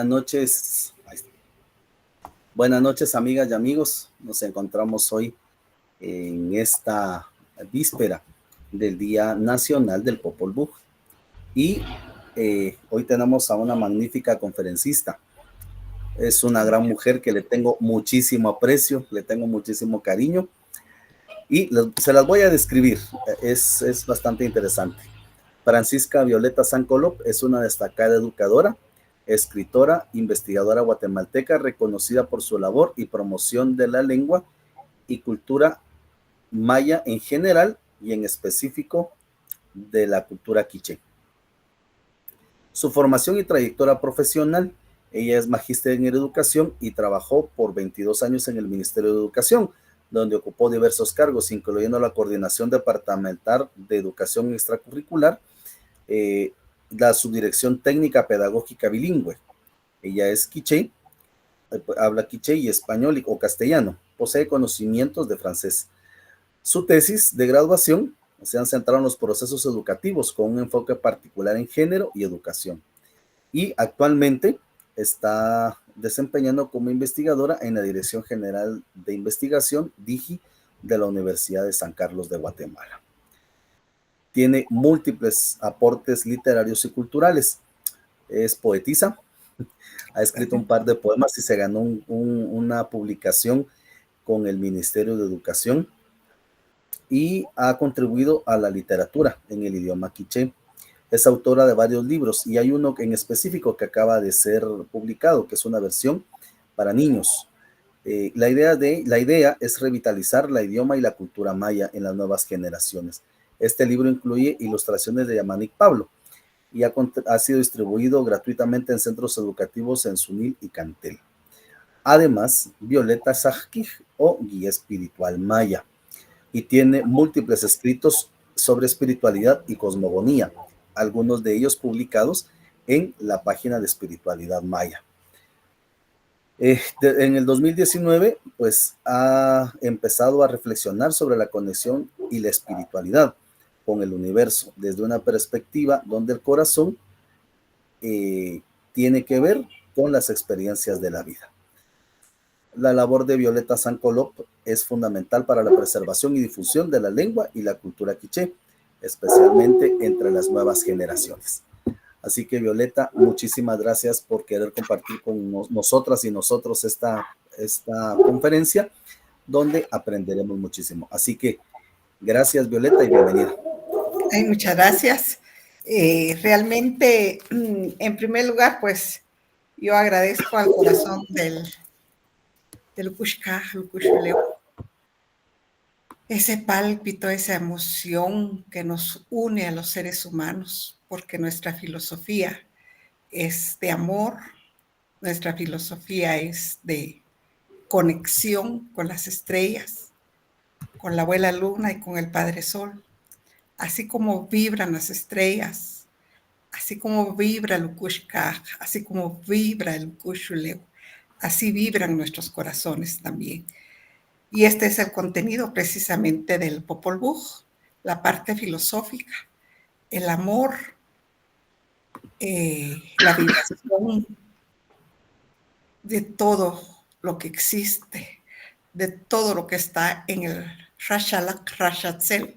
Noches. Buenas noches, amigas y amigos. Nos encontramos hoy en esta víspera del Día Nacional del Popol Vuh. Y hoy tenemos a una magnífica conferencista. Es una gran mujer que le tengo muchísimo aprecio, le tengo muchísimo cariño. Y se las voy a describir. Es bastante interesante. Francisca Violeta Sancolop es una destacada educadora, escritora, investigadora guatemalteca reconocida por su labor y promoción de la lengua y cultura maya en general y en específico de la cultura quiché. Su formación y trayectoria profesional: ella es magíster en educación y trabajó por 22 años en el Ministerio de Educación, donde ocupó diversos cargos, incluyendo la coordinación departamental de educación extracurricular, la subdirección técnica pedagógica bilingüe. Ella es quiché, habla quiché y español o castellano, posee conocimientos de francés. Su tesis de graduación se han centrado en los procesos educativos con un enfoque particular en género y educación. Y actualmente está desempeñando como investigadora en la Dirección General de Investigación, DIGI, de la Universidad de San Carlos de Guatemala. Tiene múltiples aportes literarios y culturales. Es poetisa, ha escrito un par de poemas y se ganó una publicación con el Ministerio de Educación, y ha contribuido a la literatura en el idioma quiché. Es autora de varios libros y hay uno en específico que acaba de ser publicado, que es una versión para niños. La idea es revitalizar la idioma y la cultura maya en las nuevas generaciones. Este libro incluye ilustraciones de Yamanik Pablo y ha sido distribuido gratuitamente en centros educativos en Sunil y Cantel. Además, Violeta Sajkij, o Guía Espiritual Maya, y tiene múltiples escritos sobre espiritualidad y cosmogonía, algunos de ellos publicados en la página de Espiritualidad Maya. En el 2019, pues ha empezado a reflexionar sobre la conexión y la espiritualidad con el universo desde una perspectiva donde el corazón tiene que ver con las experiencias de la vida. La labor de Violeta Sancolop es fundamental para la preservación y difusión de la lengua y la cultura quiché, especialmente entre las nuevas generaciones. Así que, Violeta, muchísimas gracias por querer compartir con nosotras y nosotros esta conferencia, donde aprenderemos muchísimo. Así que, gracias, Violeta, y bienvenida. Ay, muchas gracias. Realmente, en primer lugar, pues, yo agradezco al corazón del Lukushka, Lukushuleu, ese pálpito, esa emoción que nos une a los seres humanos, porque nuestra filosofía es de amor, nuestra filosofía es de conexión con las estrellas, con la abuela luna y con el padre sol. Así como vibran las estrellas, así como vibra el Lukushka, así como vibra el Lukushuleu, así vibran nuestros corazones también. Y este es el contenido precisamente del Popol Vuh, la parte filosófica, el amor, la vibración de todo lo que existe, de todo lo que está en el Rashalak Rashatzel,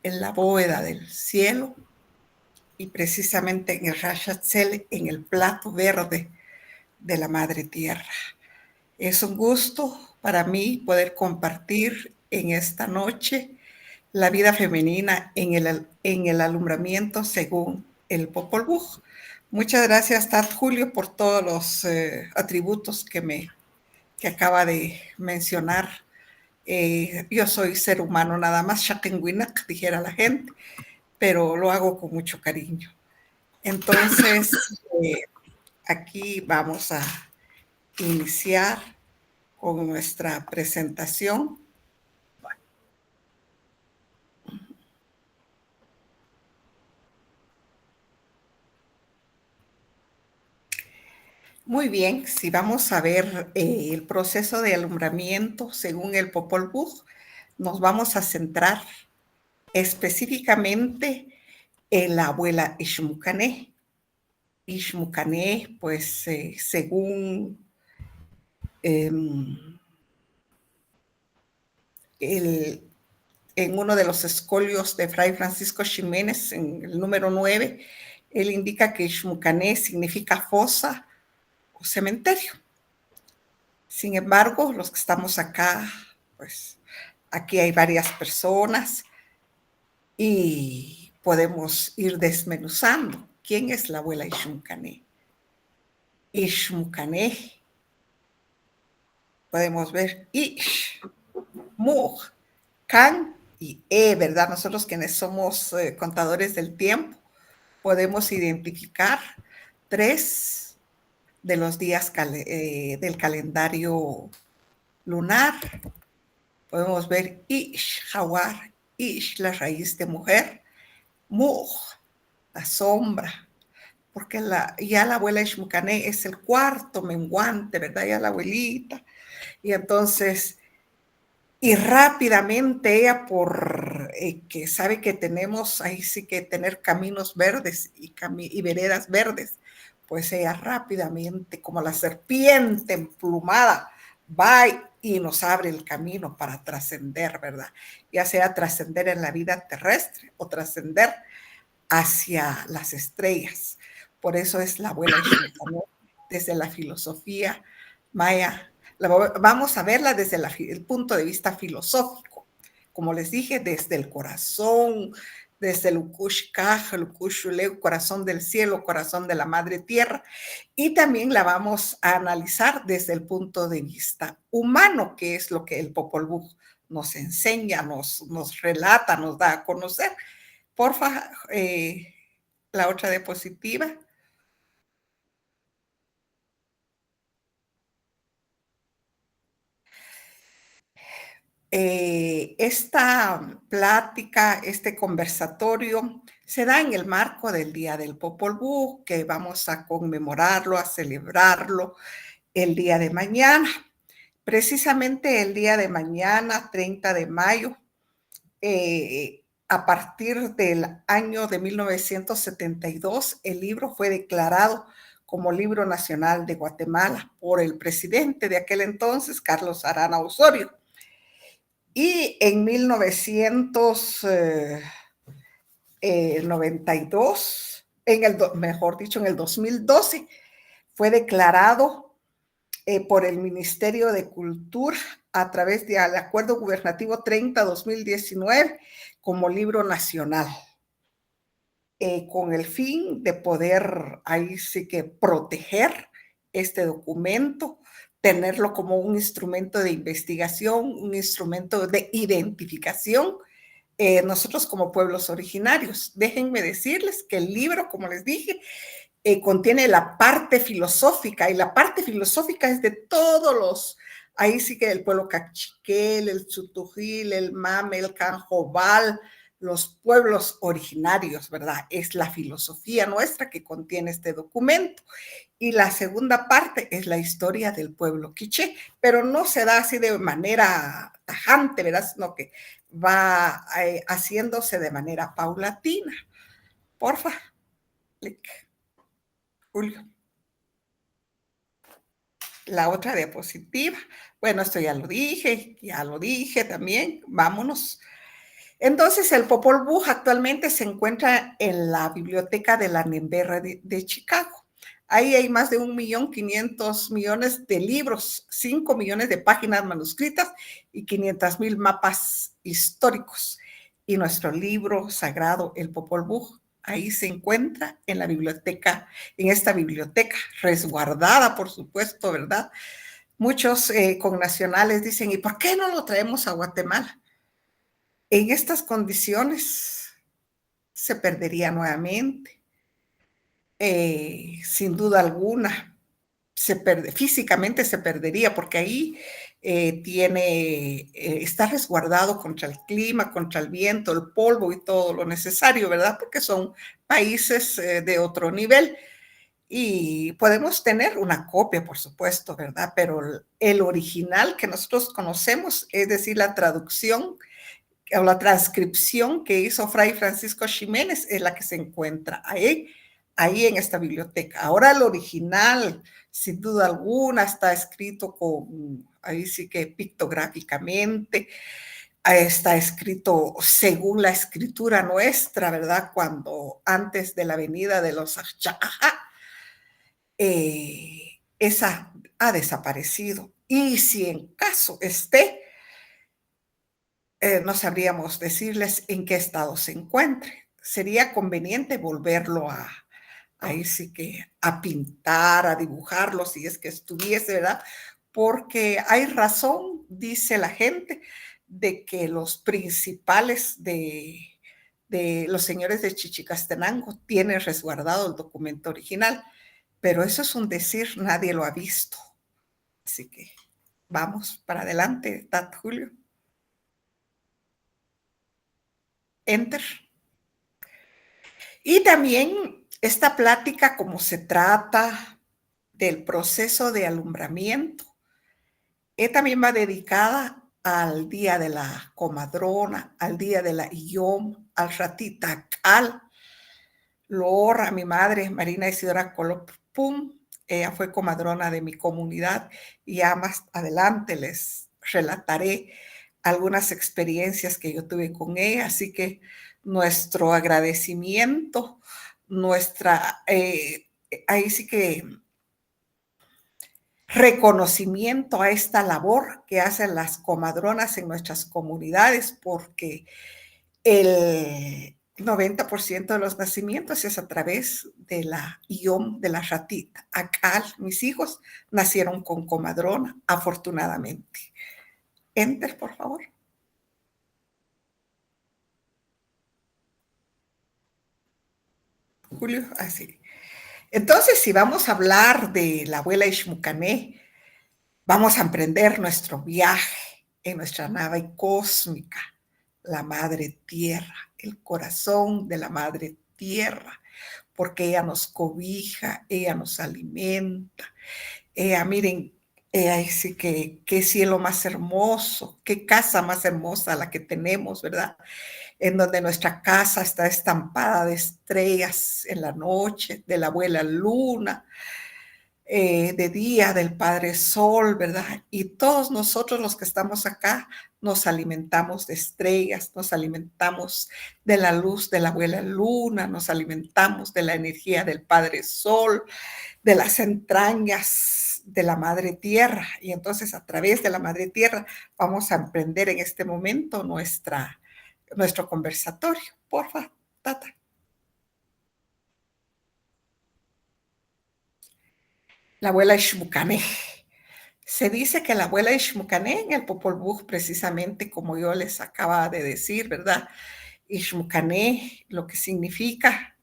en la bóveda del cielo, y precisamente en el Rashatzel, en el plato verde de la Madre Tierra. Es un gusto para mí poder compartir en esta noche la vida femenina en el alumbramiento según el Popol Vuh. Muchas gracias, Tad Julio, por todos los atributos que acaba de mencionar. Yo soy ser humano nada más, Shakenwinak, dijera la gente, pero lo hago con mucho cariño. Entonces, aquí vamos a iniciar con nuestra presentación. Muy bien, si vamos a ver el proceso de alumbramiento según el Popol Vuh, nos vamos a centrar específicamente en la abuela Ishmucané. Ixmucané, pues según en uno de los escolios de Fray Francisco Ximénez, en el número 9, él indica que Ixmucané significa fosa o cementerio. Sin embargo, los que estamos acá, pues aquí hay varias personas y podemos ir desmenuzando. ¿Quién es la abuela Ixmucané? Ixmucané, podemos ver Ish, Mug, Can y ¿verdad? Nosotros quienes somos contadores del tiempo, podemos identificar 3 de los días del calendario lunar. Podemos ver Ish, jaguar, Ish, la raíz de mujer, Mug, la sombra, porque ya la abuela Ixmucané es el cuarto menguante, ¿verdad? Ya la abuelita. Y entonces, y rápidamente ella, por que sabe que tenemos ahí sí que tener caminos verdes y veredas verdes, pues ella rápidamente, como la serpiente emplumada, va y nos abre el camino para trascender, ¿verdad? Ya sea trascender en la vida terrestre o trascender hacia las estrellas. Por eso es la abuela Ixmucané desde la filosofía maya. Vamos a verla desde el punto de vista filosófico, como les dije, desde el corazón, desde el Ukushkaj, el Ukushule, corazón del cielo, corazón de la madre tierra, y también la vamos a analizar desde el punto de vista humano, que es lo que el Popol Vuh nos enseña, nos relata, nos da a conocer. Porfa, la otra diapositiva. Esta plática, este conversatorio, se da en el marco del Día del Popol Vuh, que vamos a conmemorarlo, a celebrarlo el día de mañana. Precisamente el día de mañana, 30 de mayo, a partir del año de 1972, el libro fue declarado como Libro Nacional de Guatemala por el presidente de aquel entonces, Carlos Arana Osorio. Y en 1992, mejor dicho, en el 2012, fue declarado por el Ministerio de Cultura a través del Acuerdo Gubernativo 30-2019 como libro nacional, con el fin de poder ahí sí que proteger este documento, tenerlo como un instrumento de investigación, un instrumento de identificación, nosotros como pueblos originarios. Déjenme decirles que el libro, como les dije, contiene la parte filosófica, y la parte filosófica es de todos los, ahí sí que el pueblo cachiquel, el Tzutujil, el Mame, el Canjobal, los pueblos originarios, ¿verdad? Es la filosofía nuestra que contiene este documento. Y la segunda parte es la historia del pueblo quiché, pero no se da así de manera tajante, ¿verdad? Sino que va haciéndose de manera paulatina. Porfa, Julio. La otra diapositiva. Bueno, esto ya lo dije también. Vámonos. Entonces, el Popol Vuh actualmente se encuentra en la biblioteca de la Nemberra de Chicago. Ahí hay más de 1.500.000.000 de libros, 5 millones de páginas manuscritas y 500,000 mapas históricos. Y nuestro libro sagrado, el Popol Vuh, ahí se encuentra en la biblioteca, en esta biblioteca, resguardada, por supuesto, ¿verdad? Muchos connacionales dicen, ¿y por qué no lo traemos a Guatemala? En estas condiciones se perdería nuevamente, sin duda alguna. Físicamente se perdería, porque ahí está resguardado contra el clima, contra el viento, el polvo y todo lo necesario, ¿verdad? Porque son países de otro nivel. Y podemos tener una copia, por supuesto, ¿verdad? Pero el original que nosotros conocemos, es decir, la traducción o la transcripción que hizo Fray Francisco Ximénez, es la que se encuentra ahí ahí en esta biblioteca. Ahora el original, sin duda alguna, está escrito con, ahí sí que pictográficamente, está escrito según la escritura nuestra, ¿verdad? Cuando antes de la venida de los Achaja, esa ha desaparecido. Y si en caso esté, no sabríamos decirles en qué estado se encuentre. Sería conveniente volverlo ahí sí que a pintar, a dibujarlo, si es que estuviese, ¿verdad? Porque hay razón, dice la gente, de que los principales de los señores de Chichicastenango tienen resguardado el documento original, pero eso es un decir, nadie lo ha visto. Así que vamos para adelante, Tat Julio. Enter. Y también esta plática, como se trata del proceso de alumbramiento, también va dedicada al día de la comadrona, al día de la Iyom, al Ratitacal, Lor, a mi madre, Marina Isidora Colopum. Ella fue comadrona de mi comunidad y ya más adelante les relataré algunas experiencias que yo tuve con ella. Así que nuestro agradecimiento, ahí sí que reconocimiento a esta labor que hacen las comadronas en nuestras comunidades, porque el 90% de los nacimientos es a través de la IOM de la ratita. Acá mis hijos nacieron con comadrona, afortunadamente. Enter, por favor. Julio, así. Entonces, si vamos a hablar de la abuela Ishmucané, vamos a emprender nuestro viaje en nuestra nave cósmica, la Madre Tierra, el corazón de la Madre Tierra, porque ella nos cobija, ella nos alimenta. Miren, ahí sí que qué cielo más hermoso, qué casa más hermosa la que tenemos, ¿verdad? En donde nuestra casa está estampada de estrellas en la noche, de la abuela luna, de día del Padre Sol, ¿verdad? Y todos nosotros los que estamos acá nos alimentamos de estrellas, nos alimentamos de la luz de la abuela luna, nos alimentamos de la energía del Padre Sol, de las entrañas de la Madre Tierra. Y entonces a través de la Madre Tierra vamos a emprender en este momento nuestro conversatorio. Porfa, Tata. La abuela Ishmucané. Se dice que la abuela Ishmucané en el Popol Vuh, precisamente como yo les acaba de decir, ¿verdad? Ishmucané, lo que significa,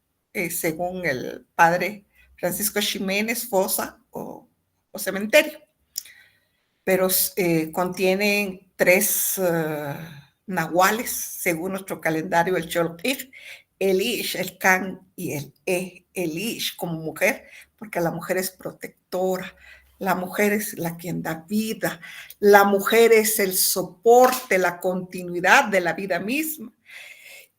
según el padre Francisco Ximénez, fosa o cementerio, pero contienen 3 nahuales, según nuestro calendario, el Cholpir, el Ish, el Can y el el Ish como mujer, porque la mujer es protectora, la mujer es la quien da vida, la mujer es el soporte, la continuidad de la vida misma.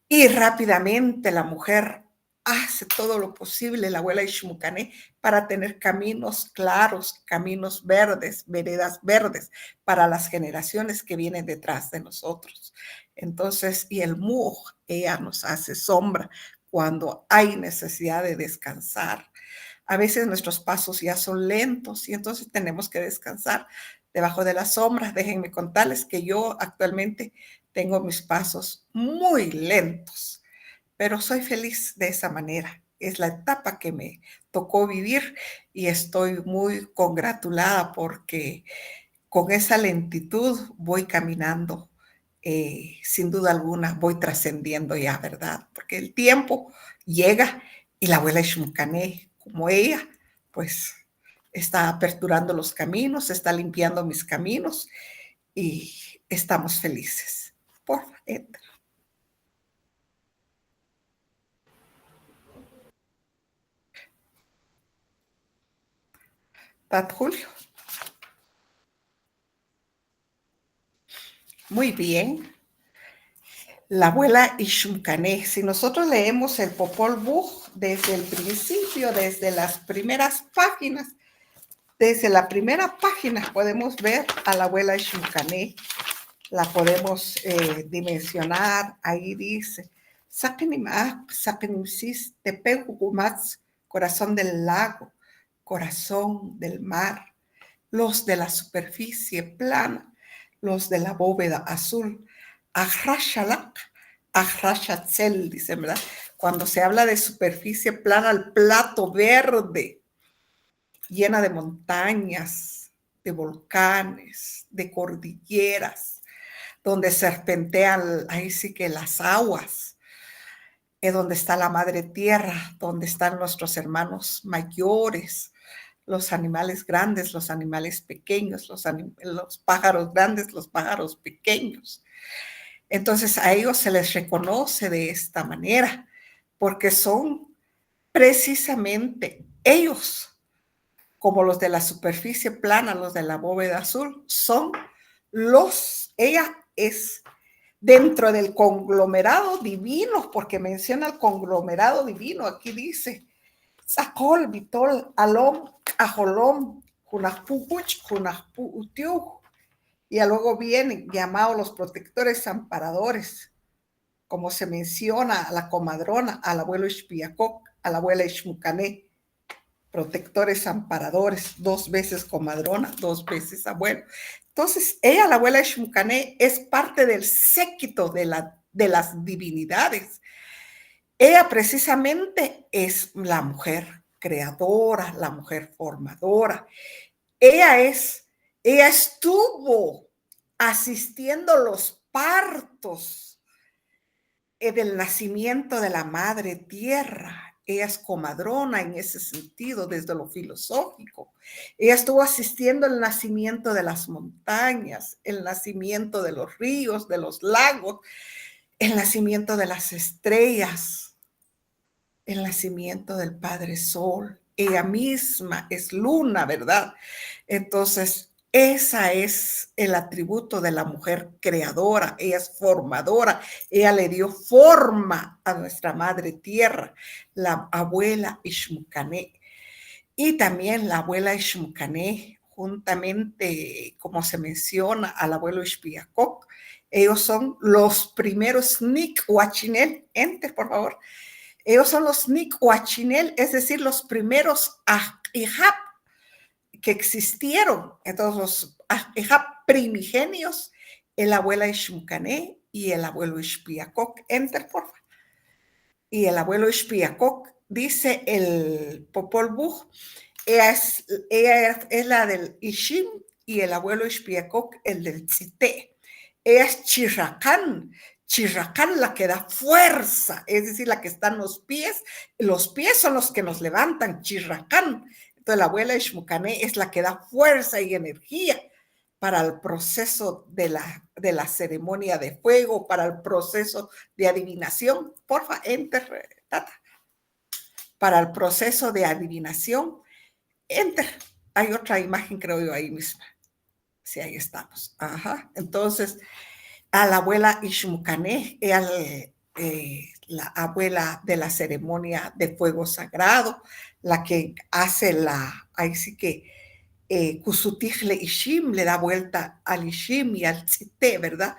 Y rápidamente la mujer hace todo lo posible, la abuela Ishmucané, para tener caminos claros, caminos verdes, veredas verdes para las generaciones que vienen detrás de nosotros. Entonces, y el Muj, ella nos hace sombra cuando hay necesidad de descansar. A veces nuestros pasos ya son lentos y entonces tenemos que descansar debajo de las sombras. Déjenme contarles que yo actualmente tengo mis pasos muy lentos, pero soy feliz de esa manera. Es la etapa que me tocó vivir y estoy muy congratulada porque con esa lentitud voy caminando. Sin duda alguna voy trascendiendo ya, ¿verdad? Porque el tiempo llega y la abuela Ishmucané, como ella, pues está aperturando los caminos, está limpiando mis caminos y estamos felices. Por favor, entra. Pat Julio. Muy bien. La abuela Ishmukane. Si nosotros leemos el Popol Vuh desde el principio, desde las primeras páginas, desde la primera página podemos ver a la abuela Ishmukane, la podemos dimensionar. Ahí dice, Sakenimsis, Tepehukumats, corazón del lago, corazón del mar, los de la superficie plana, los de la bóveda azul, Ahrashalak, Ahrashatzel, dice, ¿verdad? Cuando se habla de superficie plana, el plato verde, llena de montañas, de volcanes, de cordilleras, donde serpentean, ahí sí que las aguas, es donde está la madre tierra, donde están nuestros hermanos mayores, los animales grandes, los animales pequeños, los pájaros grandes, los pájaros pequeños. Entonces a ellos se les reconoce de esta manera, porque son precisamente ellos, como los de la superficie plana, los de la bóveda azul, ella es dentro del conglomerado divino, porque menciona el conglomerado divino, aquí dice, Sakol, Vitol, Alom, Ajolom, Junajpuch, Junajputiuj, y luego vienen llamados los protectores amparadores, como se menciona a la comadrona, al abuelo Ixpiacoc, a la abuela Ixmucané, protectores amparadores, 2 veces comadrona, 2 veces abuelo. Entonces, ella, la abuela Ixmucané, es parte del séquito de las divinidades. Ella precisamente es la mujer creadora, la mujer formadora. Ella estuvo asistiendo los partos del nacimiento de la madre tierra. Ella es comadrona en ese sentido, desde lo filosófico. Ella estuvo asistiendo el nacimiento de las montañas, el nacimiento de los ríos, de los lagos, el nacimiento de las estrellas, el nacimiento del Padre Sol. Ella misma es luna, ¿verdad? Entonces, ese es el atributo de la mujer creadora. Ella es formadora. Ella le dio forma a nuestra madre tierra, la abuela Ixmucané. Y también la abuela Ixmucané, juntamente, como se menciona, al abuelo Ixpiacoc, ellos son los primeros Nik Huachinel. Enter, por favor. Ellos son los Nik Huachinel, es decir, los primeros Ahijab que existieron. Entonces, los Ahijab primigenios, el abuela Ixmucané y el abuelo Ixpiacoc. Enter, por favor. Y el abuelo Ixpiacoc, dice el Popol Vuh, ella es la del Ishim y el abuelo Ixpiacoc, el del Tzité. Ella es Chirracán. Chirracán, la que da fuerza, es decir, la que está en los pies son los que nos levantan, Chirracán. Entonces la abuela Ixmucané es la que da fuerza y energía para el proceso de la ceremonia de fuego, para el proceso de adivinación. Porfa, enter, Tata. Para el proceso de adivinación, enter. Hay otra imagen, creo yo, ahí misma. Sí, ahí estamos. Ajá. Entonces, a la abuela Ixmucané, la abuela de la ceremonia de fuego sagrado, la que hace ahí sí que Kusutijle Ishim, le da vuelta al Ishim y al Tzité, ¿verdad?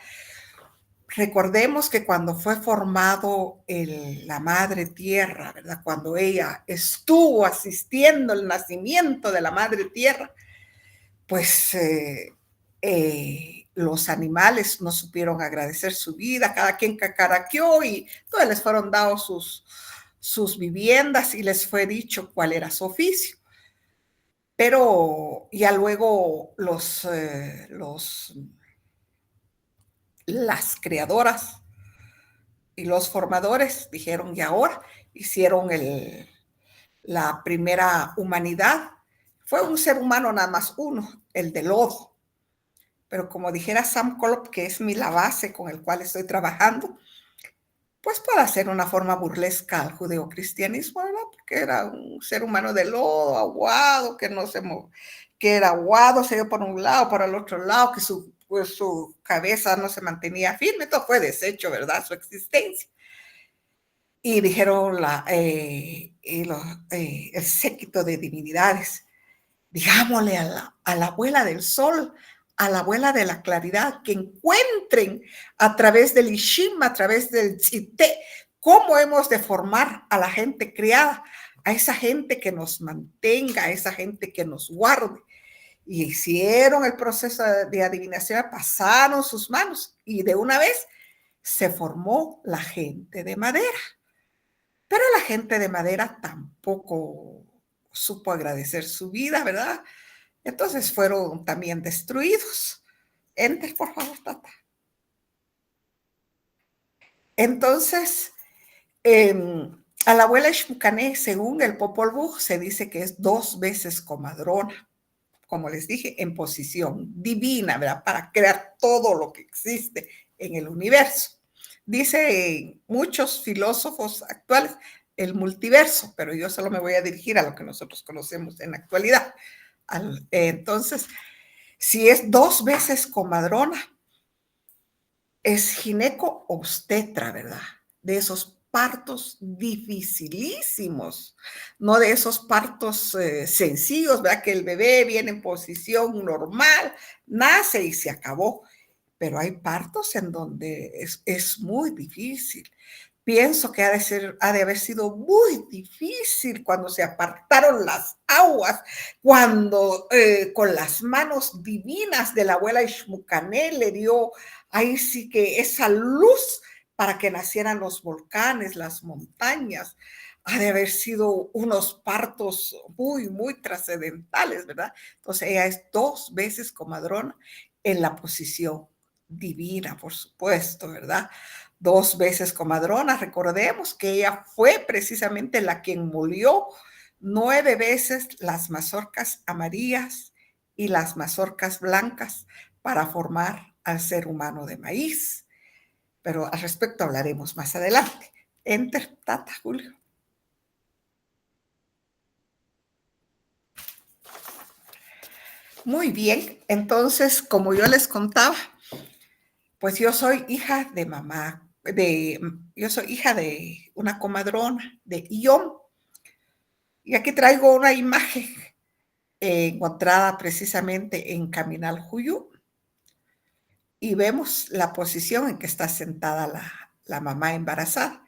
Recordemos que cuando fue formado la madre tierra, ¿verdad? Cuando ella estuvo asistiendo al nacimiento de la madre tierra, pues los animales no supieron agradecer su vida, cada quien cacaraqueó y todos les fueron dados sus viviendas y les fue dicho cuál era su oficio. Pero ya luego las creadoras y los formadores dijeron, y ahora hicieron la primera humanidad. Fue un ser humano nada más uno, el de lodo. Pero como dijera Sam Kolop, que es la base con el cual estoy trabajando, pues puede ser una forma burlesca al judeocristianismo, ¿verdad? Porque era un ser humano de lodo, aguado, que no se movía, que era aguado, se dio por un lado, por el otro lado, que su pues su cabeza no se mantenía firme, todo fue deshecho, ¿verdad? Su existencia. Y dijeron el séquito de divinidades, digámosle a la abuela del sol, a la abuela de la claridad, que encuentren a través del Ishim, a través del Tzité, cómo hemos de formar a la gente criada, a esa gente que nos mantenga, a esa gente que nos guarde. Y hicieron el proceso de adivinación, pasaron sus manos y de una vez se formó la gente de madera. Pero la gente de madera tampoco supo agradecer su vida, ¿verdad? Entonces fueron también destruidos. Enter, por favor, Tata. Entonces, a la abuela Shmukané, según el Popol Vuh, se dice que es 2 veces comadrona, como les dije, en posición divina, ¿verdad? Para crear todo lo que existe en el universo. Dice muchos filósofos actuales el multiverso, pero yo solo me voy a dirigir a lo que nosotros conocemos en la actualidad. Entonces, si es 2 veces comadrona, es gineco obstetra, ¿verdad? De esos partos dificilísimos, no de esos partos sencillos, ¿verdad? Que el bebé viene en posición normal, nace y se acabó. Pero hay partos en donde es muy difícil. Pienso que ha de haber sido muy difícil cuando se apartaron las aguas, cuando con las manos divinas de la abuela Ishmucané le dio ahí sí que esa luz para que nacieran los volcanes, las montañas. Ha de haber sido unos partos muy, muy trascendentales, ¿verdad? Entonces ella es 2 veces comadrona en la posición divina, por supuesto, ¿verdad? 2 veces comadrona. Recordemos que ella fue precisamente la quien molió 9 veces las mazorcas amarillas y las mazorcas blancas para formar al ser humano de maíz. Pero al respecto hablaremos más adelante. Enter, Tata, Julio. Muy bien, entonces, como yo les contaba, pues yo soy hija de mamá, yo soy hija de una comadrona, de Iom. Y aquí traigo una imagen encontrada precisamente en Caminal Juyú. Y vemos la posición en que está sentada la mamá embarazada.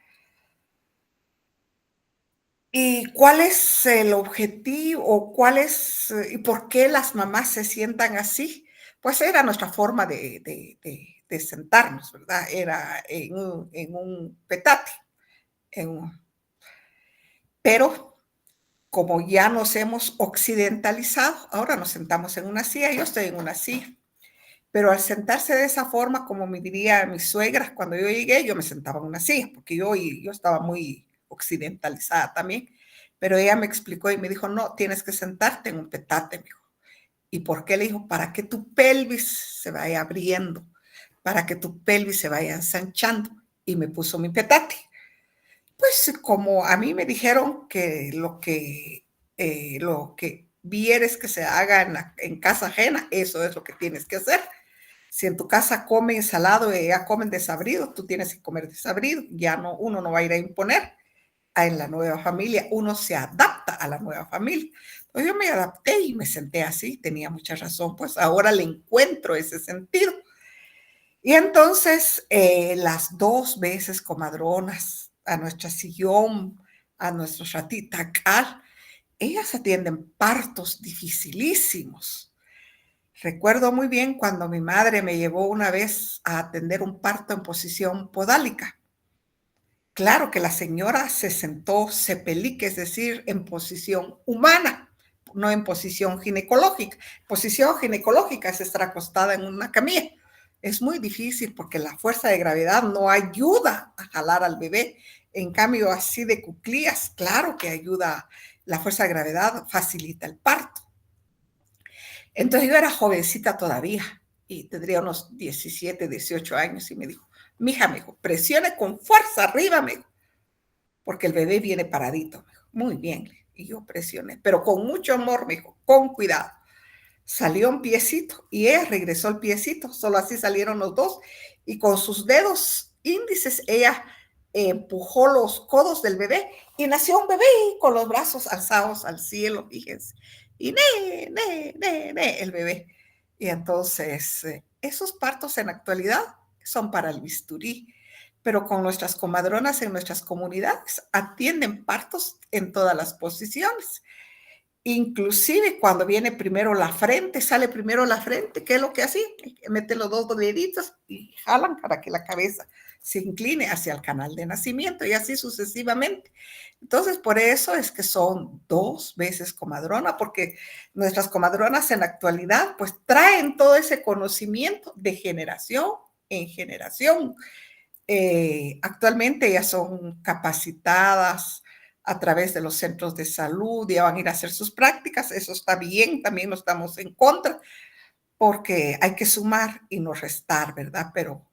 ¿Y cuál es el objetivo o cuál es y por qué las mamás se sientan así? Pues era nuestra forma de sentarnos, ¿verdad? Era en un petate. Pero como ya nos hemos occidentalizado, ahora nos sentamos en una silla, yo estoy en una silla. Pero al sentarse de esa forma, como me diría mi suegra, cuando yo llegué, yo me sentaba en una silla, porque yo estaba muy occidentalizada también. Pero ella me explicó y me dijo, no, tienes que sentarte en un petate, me dijo. ¿Y por qué? Le dijo, para que tu pelvis se vaya abriendo, para que tu pelvis se vaya ensanchando. Y me puso mi petate. Pues como a mí me dijeron que lo que vieres que se haga en casa ajena, eso es lo que tienes que hacer. Si en tu casa comen salado y ya comen desabrido, tú tienes que comer desabrido. Ya no, uno no va a ir a imponer en la nueva familia, uno se adapta a la nueva familia. Pues yo me adapté y me senté así, tenía mucha razón, pues ahora le encuentro ese sentido. Y entonces las 2 veces comadronas, a nuestra sillón, a nuestro ratita cal, ellas atienden partos dificilísimos. Recuerdo muy bien cuando mi madre me llevó una vez a atender un parto en posición podálica. Claro que la señora se sentó sepelique, es decir, en posición humana, no en posición ginecológica. Posición ginecológica es estar acostada en una camilla. Es muy difícil porque la fuerza de gravedad no ayuda a jalar al bebé. En cambio, así de cuclillas, claro que ayuda, la fuerza de gravedad facilita el parto. Entonces yo era jovencita todavía y tendría unos 17, 18 años y me dijo, mija, me dijo, presione con fuerza arriba, me dijo, porque el bebé viene paradito. Me dijo, muy bien. Y yo presioné, pero con mucho amor, me dijo, con cuidado. salió un piecito y ella regresó el piecito, solo así salieron los dos y con sus dedos índices ella empujó los codos del bebé y nació un bebé con los brazos alzados al cielo, fíjense, y el bebé. Y entonces esos partos en la actualidad son para el bisturí, pero con nuestras comadronas en nuestras comunidades atienden partos en todas las posiciones. Inclusive cuando viene primero la frente, sale primero la frente, ¿qué es lo que hacen? Meten los dos deditos y jalan para que la cabeza se incline hacia el canal de nacimiento y así sucesivamente. Entonces, por eso es que son 2 veces comadrona, porque nuestras comadronas en la actualidad pues traen todo ese conocimiento de generación en generación. Actualmente ya son capacitadas a través de los centros de salud, ya van a ir a hacer sus prácticas, eso está bien, también no estamos en contra, porque hay que sumar y no restar, ¿verdad? Pero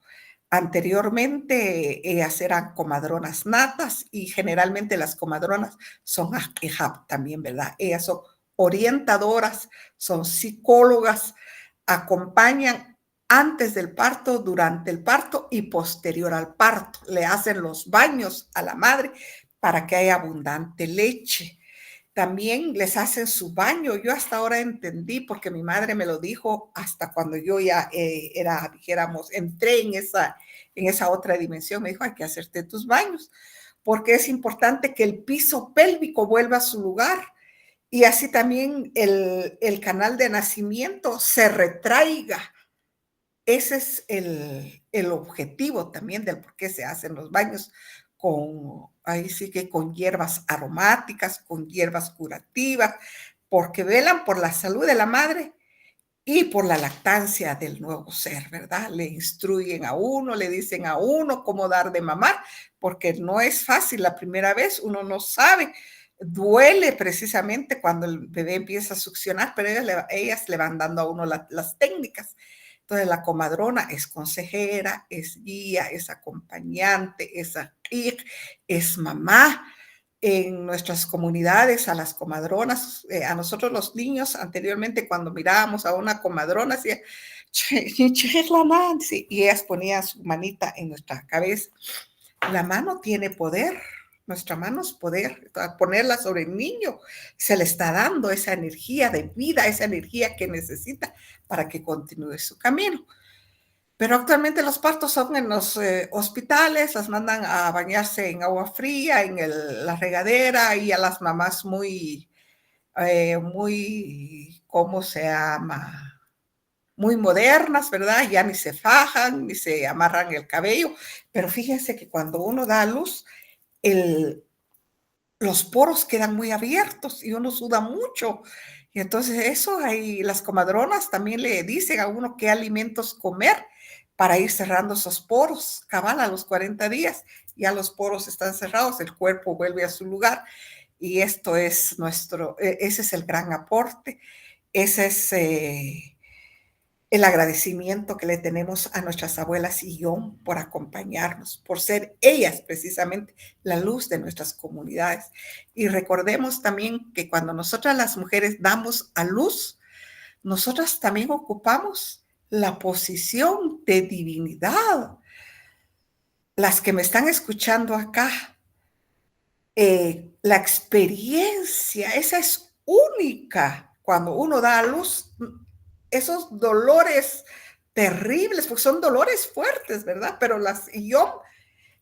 anteriormente ellas eran comadronas natas y generalmente las comadronas son ahijab también, ¿verdad? Ellas son orientadoras, son psicólogas, acompañan antes del parto, durante el parto y posterior al parto. Le hacen los baños a la madre para que haya abundante leche. También les hacen su baño. Yo hasta ahora entendí, porque mi madre me lo dijo hasta cuando yo ya era, dijéramos, entré en esa otra dimensión. Me dijo, hay que hacerte tus baños, porque es importante que el piso pélvico vuelva a su lugar y así también el canal de nacimiento se retraiga. Ese es el objetivo también del por qué se hacen los baños ahí sí que con hierbas aromáticas, con hierbas curativas, porque velan por la salud de la madre y por la lactancia del nuevo ser, ¿verdad? Le instruyen a uno, le dicen a uno cómo dar de mamar, porque no es fácil la primera vez, uno no sabe. Duele precisamente cuando el bebé empieza a succionar, pero ellas le van dando a uno las técnicas. Entonces la comadrona es consejera, es guía, es acompañante, es mamá. En nuestras comunidades, a las comadronas, a nosotros los niños, anteriormente cuando mirábamos a una comadrona, decía, y ellas ponían su manita en nuestra cabeza. La mano tiene poder, nuestra mano es poder, ponerla sobre el niño, se le está dando esa energía de vida, esa energía que necesita para que continúe su camino. Pero actualmente los partos son en los hospitales, las mandan a bañarse en agua fría, en la regadera, y a las mamás muy, ¿cómo se llama? Muy modernas, ¿verdad? Ya ni se fajan, ni se amarran el cabello, pero fíjense que cuando uno da a luz, los poros quedan muy abiertos y uno suda mucho. Y entonces eso ahí las comadronas también le dicen a uno qué alimentos comer para ir cerrando esos poros. Cabal, a los 40 días ya los poros están cerrados, el cuerpo vuelve a su lugar. Y esto es ese es el gran aporte, ese es el agradecimiento que le tenemos a nuestras abuelas y yo por acompañarnos, por ser ellas precisamente la luz de nuestras comunidades. Y recordemos también que cuando nosotras las mujeres damos a luz, nosotras también ocupamos la posición de divinidad. Las que me están escuchando acá, la experiencia, esa es única cuando uno da a luz. Esos dolores terribles, porque son dolores fuertes, ¿verdad? Pero las IOM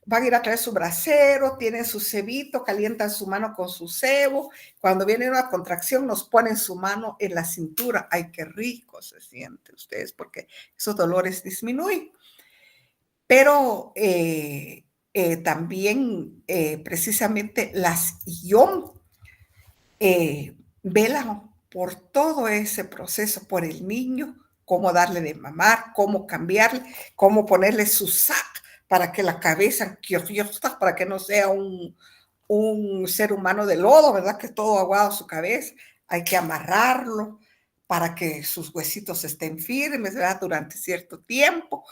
van a ir a traer su brasero, tienen su cebito, calientan su mano con su cebo. Cuando viene una contracción, nos ponen su mano en la cintura. Ay, qué rico se siente ustedes, porque esos dolores disminuyen. Pero también precisamente las IOM velan por todo ese proceso, por el niño, cómo darle de mamar, cómo cambiarle, cómo ponerle su sac para que la cabeza, para que no sea un ser humano de lodo, ¿verdad? Que todo aguado su cabeza. Hay que amarrarlo para que sus huesitos estén firmes, ¿verdad? Durante cierto tiempo.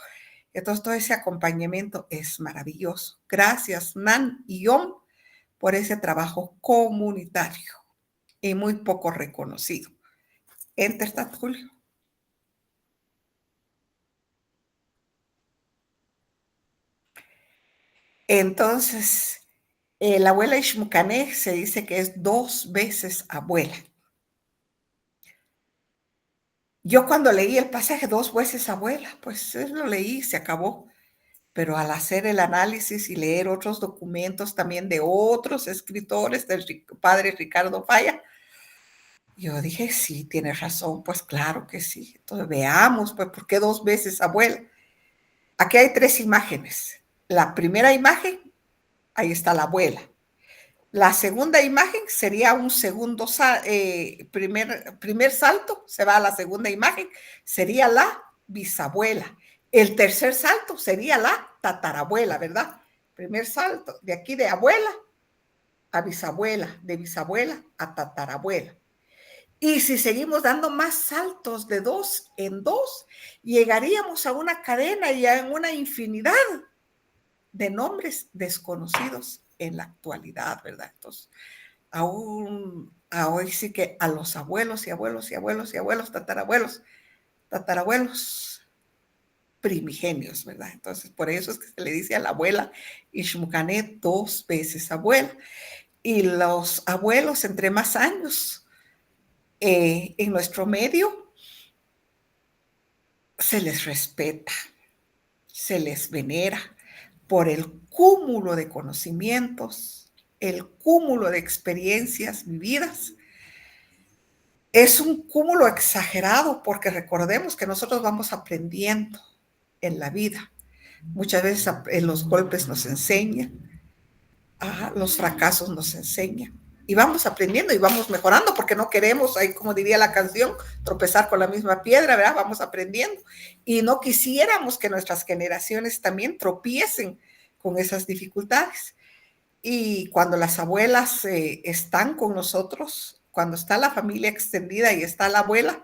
Entonces, todo ese acompañamiento es maravilloso. Gracias, Nan y Om, por ese trabajo comunitario y muy poco reconocido. Enter, Julio. Entonces, la abuela Ishmucané se dice que es 2 veces abuela. Yo cuando leí el pasaje 2 veces abuela, pues lo leí, se acabó. Pero al hacer el análisis y leer otros documentos también de otros escritores, del padre Ricardo Falla, yo dije, sí, tienes razón, pues claro que sí. Entonces veamos, pues, ¿por qué 2 veces abuela? Aquí hay 3 imágenes. La primera imagen, ahí está la abuela. La segunda imagen sería un segundo, primer salto, se va a la segunda imagen, sería la bisabuela. El tercer salto sería la tatarabuela, ¿verdad? Primer salto, de aquí de abuela a bisabuela, de bisabuela a tatarabuela. Y si seguimos dando más saltos de 2 en 2, llegaríamos a una cadena y a una infinidad de nombres desconocidos en la actualidad, ¿verdad? Entonces, hoy sí que a los abuelos y abuelos y abuelos y abuelos, tatarabuelos primigenios, ¿verdad? Entonces, por eso es que se le dice a la abuela Ishmucané 2 veces abuela. Y los abuelos, entre más años en nuestro medio, se les respeta, se les venera por el cúmulo de conocimientos, el cúmulo de experiencias vividas. Es un cúmulo exagerado porque recordemos que nosotros vamos aprendiendo en la vida. Muchas veces los golpes nos enseñan, los fracasos nos enseñan. Y vamos aprendiendo y vamos mejorando porque no queremos, ahí como diría la canción, tropezar con la misma piedra, ¿verdad? Vamos aprendiendo. Y no quisiéramos que nuestras generaciones también tropiecen con esas dificultades. Y cuando las abuelas están con nosotros, cuando está la familia extendida y está la abuela,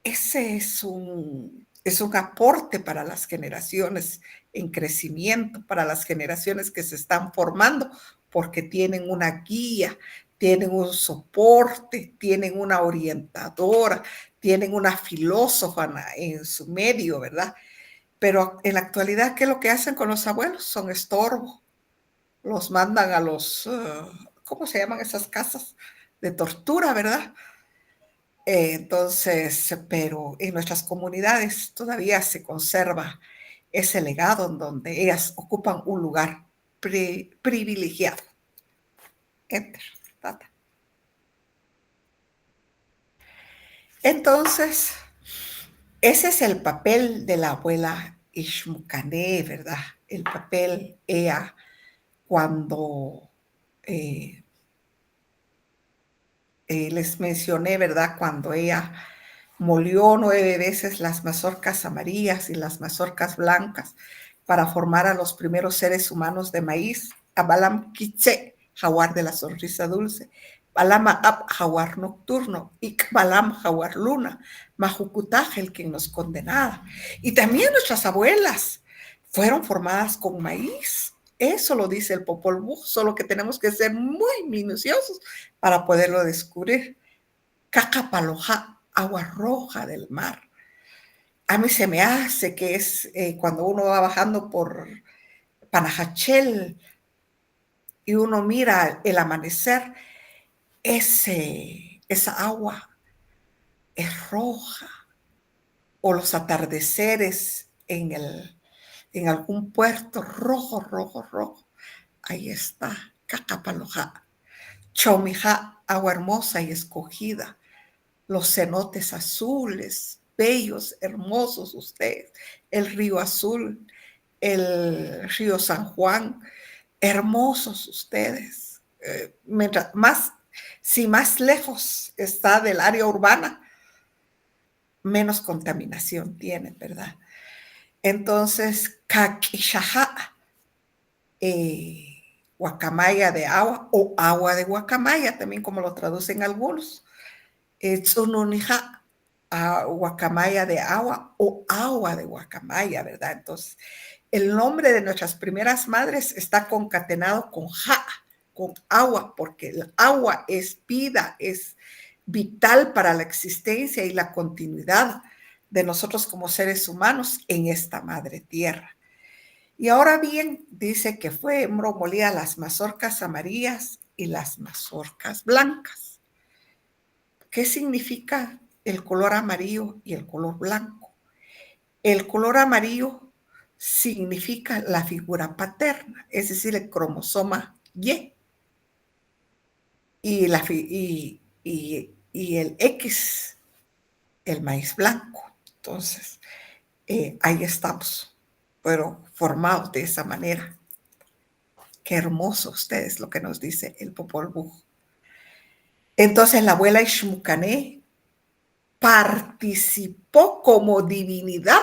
ese es un aporte para las generaciones en crecimiento, para las generaciones que se están formando, porque tienen una guía, tienen un soporte, tienen una orientadora, tienen una filósofa en su medio, ¿verdad? Pero en la actualidad, ¿qué es lo que hacen con los abuelos? Son estorbo. Los mandan a los, ¿cómo se llaman esas casas de tortura, verdad? Entonces, pero en nuestras comunidades todavía se conserva ese legado en donde ellas ocupan un lugar privilegiado. Enter, tata. Entonces, ese es el papel de la abuela Ishmucané, ¿verdad? El papel ella cuando les mencioné, ¿verdad? Cuando ella molió 9 veces las mazorcas amarillas y las mazorcas blancas para formar a los primeros seres humanos de maíz, a Balam Kitse, jaguar de la sonrisa dulce, Balama Ab, jaguar nocturno, y Balam, jaguar luna, Majukutaj, el quien nos condenaba. Y también nuestras abuelas fueron formadas con maíz. Eso lo dice el Popol Vuh, solo que tenemos que ser muy minuciosos para poderlo descubrir. Cacapaloja, agua roja del mar. A mí se me hace que es cuando uno va bajando por Panajachel y uno mira el amanecer, esa agua es roja, o los atardeceres en algún puerto rojo, rojo, rojo. Ahí está, Cacapaloja. Chomija, agua hermosa y escogida. Los cenotes azules, bellos, hermosos ustedes. El río Azul, el río San Juan, hermosos ustedes. Mientras más, si más lejos está del área urbana, menos contaminación tienen, ¿verdad? Entonces, Caquixajá, guacamaya de agua o agua de guacamaya, también como lo traducen algunos. Tsununija, guacamaya de agua o agua de guacamaya, ¿verdad? Entonces, el nombre de nuestras primeras madres está concatenado con ja, con agua, porque el agua es vida, es vital para la existencia y la continuidad de nosotros como seres humanos en esta madre tierra. Y ahora bien, dice que fue molía las mazorcas amarillas y las mazorcas blancas. ¿Qué significa el color amarillo y el color blanco? El color amarillo significa la figura paterna, es decir, el cromosoma Y. Y el X, el maíz blanco. Entonces, ahí estamos, pero formados de esa manera. Qué hermoso ustedes lo que nos dice el Popol Vuh. Entonces la abuela Ishmucané participó como divinidad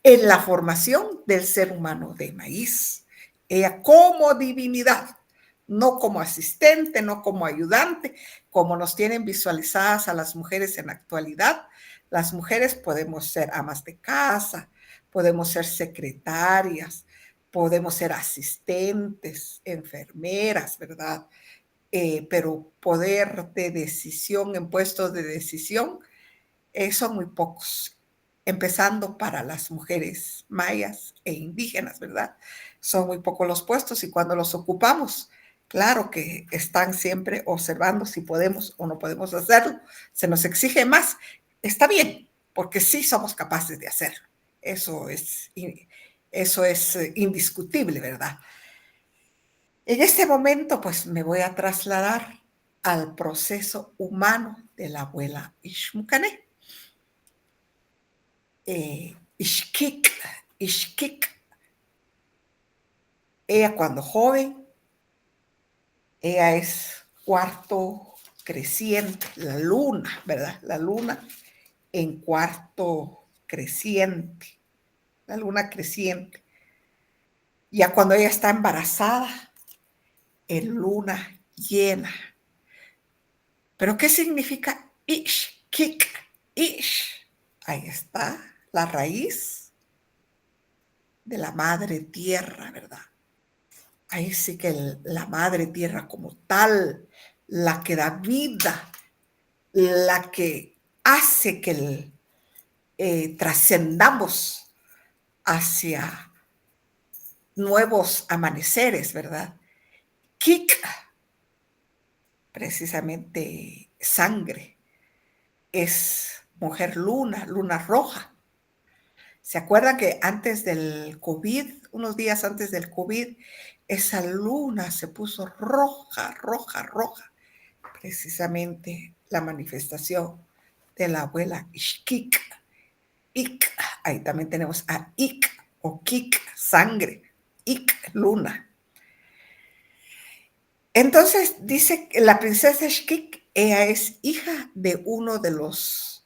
en la formación del ser humano de maíz. Ella como divinidad, no como asistente, no como ayudante, como nos tienen visualizadas a las mujeres en la actualidad. Las mujeres podemos ser amas de casa, podemos ser secretarias, podemos ser asistentes, enfermeras, ¿verdad? Pero poder de decisión en puestos de decisión son muy pocos, empezando para las mujeres mayas e indígenas, ¿verdad? Son muy pocos los puestos y cuando los ocupamos, claro que están siempre observando si podemos o no podemos hacerlo. Se nos exige más, está bien, porque sí somos capaces de hacerlo. Eso es indiscutible, ¿verdad? En este momento, pues me voy a trasladar al proceso humano de la abuela Ishmucané. Ixquic, ella cuando joven, ella es cuarto creciente, la luna, ¿verdad? La luna en cuarto creciente, la luna creciente. Ya cuando ella está embarazada, en luna llena. ¿Pero qué significa Ixquic? Ish. Ahí está la raíz de la madre tierra, ¿verdad? Ahí sí que la madre tierra como tal, la que da vida, la que hace que trascendamos hacia nuevos amaneceres, ¿verdad? Kik, precisamente sangre, es mujer luna, luna roja. ¿Se acuerdan que antes del COVID, unos días antes del COVID, esa luna se puso roja, roja, roja? Precisamente la manifestación de la abuela Ixquic. Ik, ahí también tenemos a Ik o Kik, sangre. Ik, luna. Entonces dice que la princesa Ixquic, ella es hija de uno de los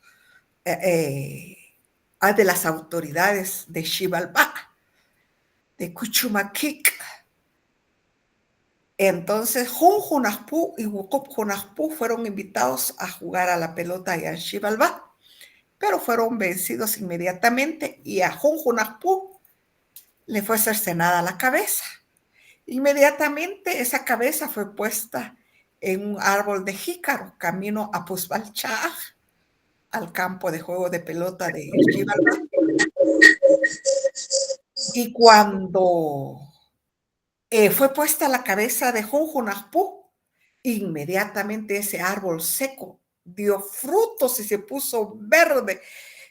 de las autoridades de Xibalbá, de Cuchumaquic. Entonces, Junjunajpú y Wukup fueron invitados a jugar a la pelota y a Xibalbá, pero fueron vencidos inmediatamente y a Junjunajpú le fue cercenada la cabeza. Inmediatamente esa cabeza fue puesta en un árbol de jícaro, camino a Puzbalchaj, al campo de juego de pelota de Xibalbá. Y cuando fue puesta la cabeza de Junjunajpú, inmediatamente ese árbol seco dio frutos y se puso verde,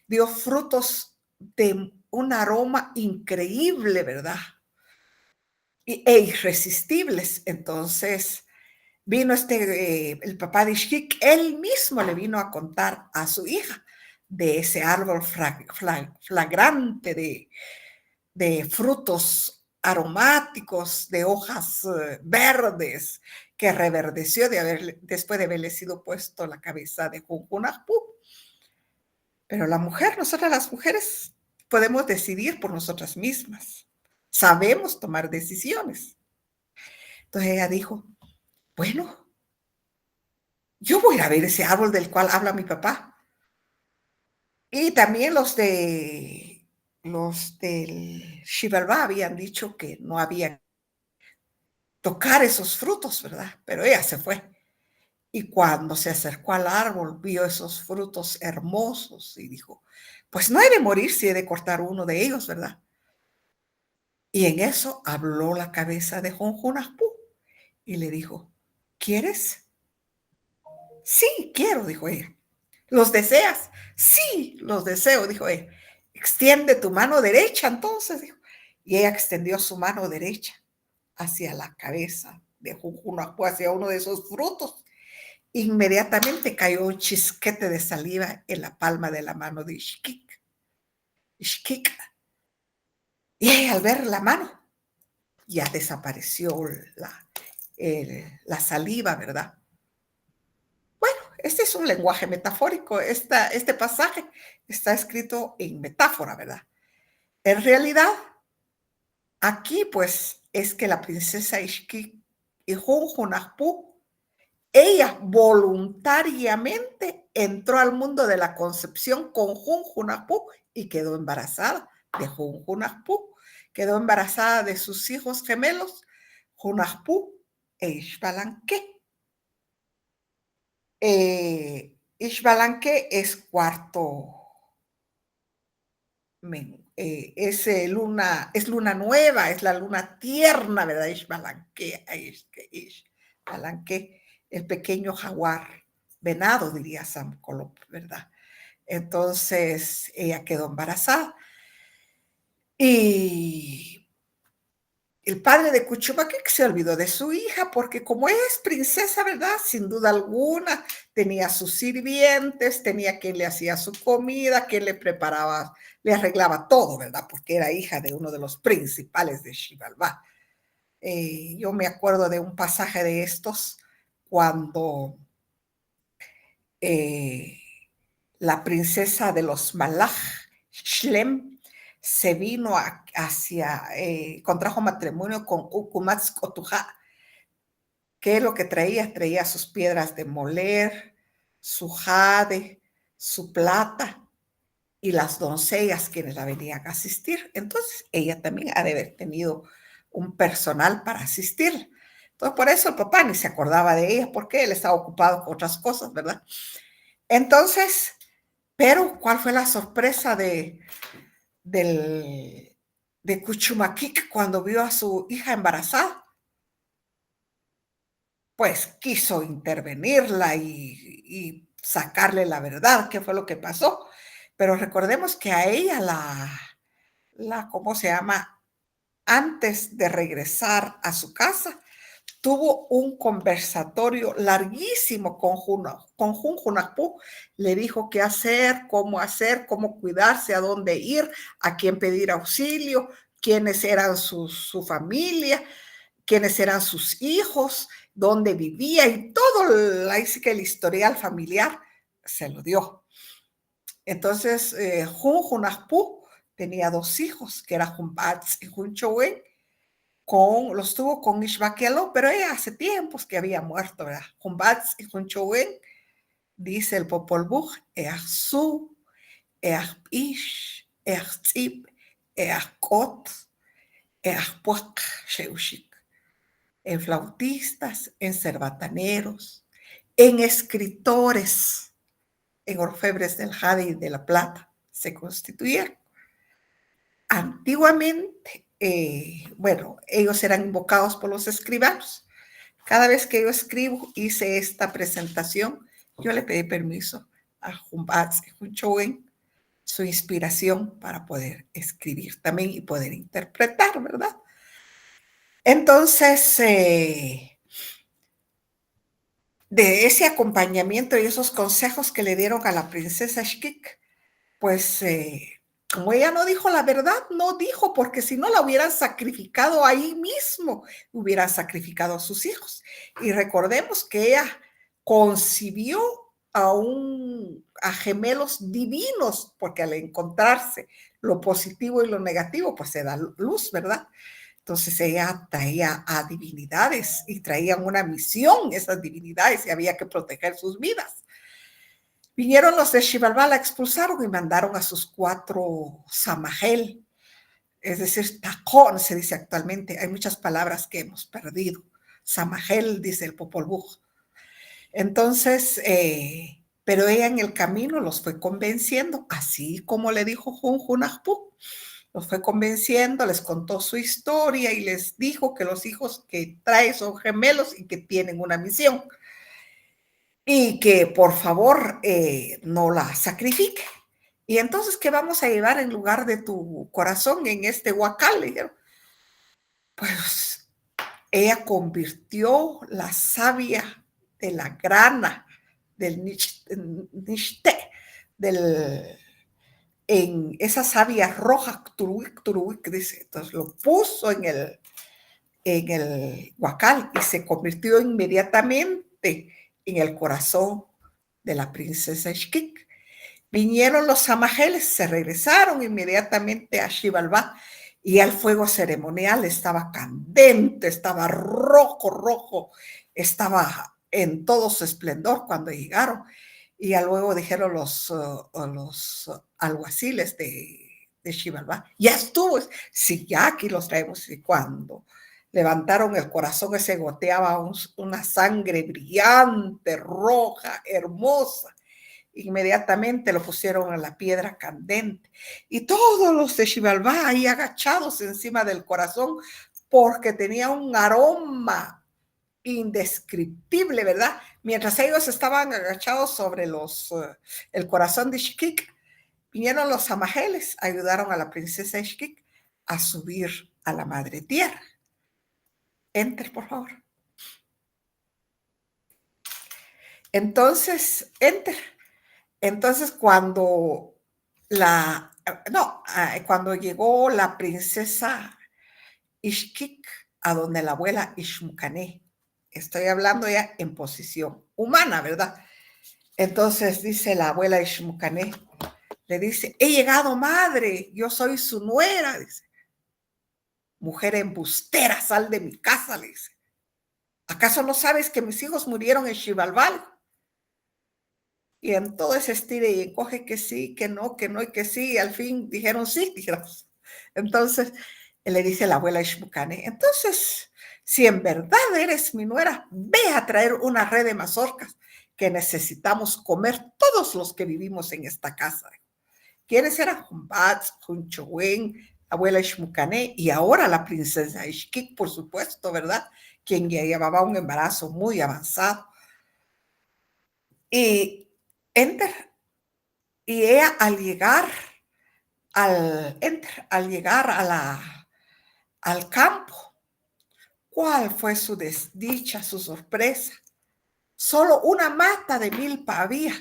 dio frutos de un aroma increíble, ¿verdad? E irresistibles. Entonces vino el papá de Ixquic, él mismo le vino a contar a su hija de ese árbol flagrante de frutos aromáticos, de hojas verdes, que reverdeció después de haberle sido puesto la cabeza de Junjunajpú. Pero la mujer, nosotras las mujeres, podemos decidir por nosotras mismas. Sabemos tomar decisiones. Entonces ella dijo, bueno, yo voy a ir a ver ese árbol del cual habla mi papá. Y también los del Xibalbá habían dicho que no había tocar esos frutos, ¿verdad? Pero ella se fue. Y cuando se acercó al árbol, vio esos frutos hermosos y dijo, pues no he de morir si he de cortar uno de ellos, ¿verdad? Y en eso habló la cabeza de Jonjunaspu y le dijo, ¿quieres? Sí, quiero, dijo ella. ¿Los deseas? Sí, los deseo, dijo ella. Extiende tu mano derecha, entonces, dijo. Y ella extendió su mano derecha hacia la cabeza de Junjunaspu, hacia uno de esos frutos. Inmediatamente cayó un chisquete de saliva en la palma de la mano de Ixquic. Ixquic. Y ella, al ver la mano, ya desapareció la saliva, ¿verdad? Bueno, este es un lenguaje metafórico. Este pasaje está escrito en metáfora, ¿verdad? En realidad, aquí pues es que la princesa Ixquic y Junjunaspu, ella voluntariamente entró al mundo de la concepción con Junjunaspu y quedó embarazada de Junjunaspu. Quedó embarazada de sus hijos gemelos, Junaspu e Ixbalanque. Ixbalanque es cuarto, es luna nueva, es la luna tierna, ¿verdad? Ixbalanque, el pequeño jaguar, venado, diría Sam Colop, ¿verdad? Entonces ella quedó embarazada. Y el padre de Cuchumaquic se olvidó de su hija porque como ella es princesa, ¿verdad? Sin duda alguna, tenía sus sirvientes, tenía quien le hacía su comida, quien le preparaba, le arreglaba todo, ¿verdad? Porque era hija de uno de los principales de Xibalbá. Yo me acuerdo de un pasaje de estos cuando la princesa de los Malaj, Shlem, se vino contrajo matrimonio con Ukumatz Kotuja. ¿Qué es lo que traía? Traía sus piedras de moler, su jade, su plata y las doncellas quienes la venían a asistir. Entonces, ella también ha de haber tenido un personal para asistir. Entonces, por eso el papá ni se acordaba de ella, porque él estaba ocupado con otras cosas, ¿verdad? Entonces, pero ¿cuál fue la sorpresa de Cuchumaquic cuando vio a su hija embarazada? Pues quiso intervenirla y sacarle la verdad, qué fue lo que pasó. Pero recordemos que a ella ¿cómo se llama? Antes de regresar a su casa, tuvo un conversatorio larguísimo con Junjunaspu. Le dijo qué hacer, cómo cuidarse, a dónde ir, a quién pedir auxilio, quiénes eran su familia, quiénes eran sus hijos, dónde vivía y todo el historial familiar se lo dio. Entonces, Junjunaspu tenía dos hijos, que eran Junbatz y Junchowen, los tuvo con Ishbaquelo, pero ella hace tiempos que había muerto, ¿verdad? Junbatz y Junchowen, dice el Popol Vuh, Eachzu, Eachish, Eachtzib, Eachkot, Eachpuach, Sheushik. En flautistas, en cerbataneros, en escritores, en orfebres del jade y de la plata, se constituyeron. Antiguamente, bueno, ellos eran invocados por los escribanos. Cada vez que yo escribo, hice esta presentación, yo le pedí permiso a Junbatz y Junchowen, su inspiración para poder escribir también y poder interpretar, ¿verdad? Entonces, de ese acompañamiento y esos consejos que le dieron a la princesa Ixquic, pues como ella no dijo la verdad, no dijo, porque si no la hubieran sacrificado ahí mismo, hubieran sacrificado a sus hijos. Y recordemos que ella concibió a gemelos divinos, porque al encontrarse lo positivo y lo negativo, pues se da luz, ¿verdad? Entonces ella traía a divinidades y traían una misión esas divinidades y había que proteger sus vidas. Vinieron los de Xibalbá, la expulsaron y mandaron a sus 4 samajel, es decir, tacón se dice actualmente. Hay muchas palabras que hemos perdido. Samajel, dice el Popol Vuh. Entonces, pero ella en el camino los fue convenciendo, así como le dijo Junjunaspu. Los fue convenciendo, les contó su historia y les dijo que los hijos que trae son gemelos y que tienen una misión. Y que por favor no la sacrifique. Y entonces, ¿qué vamos a llevar en lugar de tu corazón en este huacal? Le dijeron. Pues ella convirtió la savia de la grana del nishte, en esa savia roja, turuik, dice. Entonces lo puso en el huacal y se convirtió inmediatamente en el corazón de la princesa Ixquic. Vinieron los samajeles, se regresaron inmediatamente a Xibalbá y el fuego ceremonial estaba candente, estaba rojo, estaba en todo su esplendor cuando llegaron. Y ya luego dijeron los alguaciles de Xibalbá, ya estuvo, sí, ya aquí los traemos. Y cuando levantaron el corazón, ese goteaba una sangre brillante, roja, hermosa. Inmediatamente lo pusieron en la piedra candente y todos los de Xibalbá ahí agachados encima del corazón porque tenía un aroma indescriptible, ¿verdad? Mientras ellos estaban agachados sobre el corazón de Ixquic, vinieron los samajeles, ayudaron a la princesa Ixquic a subir a la madre tierra. Enter, por favor. Entonces, enter. Entonces, cuando llegó la princesa Ixquic a donde la abuela Ixmucané, estoy hablando ya en posición humana, ¿verdad? Entonces dice la abuela Ixmucané, le dice, he llegado, madre, yo soy su nuera, dice. Mujer embustera, sal de mi casa, le dice. ¿Acaso no sabes que mis hijos murieron en Xibalbal? Y en todo ese estire y encoge que sí, que no, y que sí, y al fin dijeron sí, dijeron. Entonces le dice la abuela Ixmucané, entonces, si en verdad eres mi nuera, ve a traer una red de mazorcas que necesitamos comer todos los que vivimos en esta casa. ¿Quiénes eran? Jumbatz, Junchowen, abuela Ixmucané y ahora la princesa Ixquic, por supuesto, ¿verdad? Quien ya llevaba un embarazo muy avanzado. Y enter. Y ella al llegar al campo, ¿cuál fue su desdicha, su sorpresa? Solo una mata de milpa había.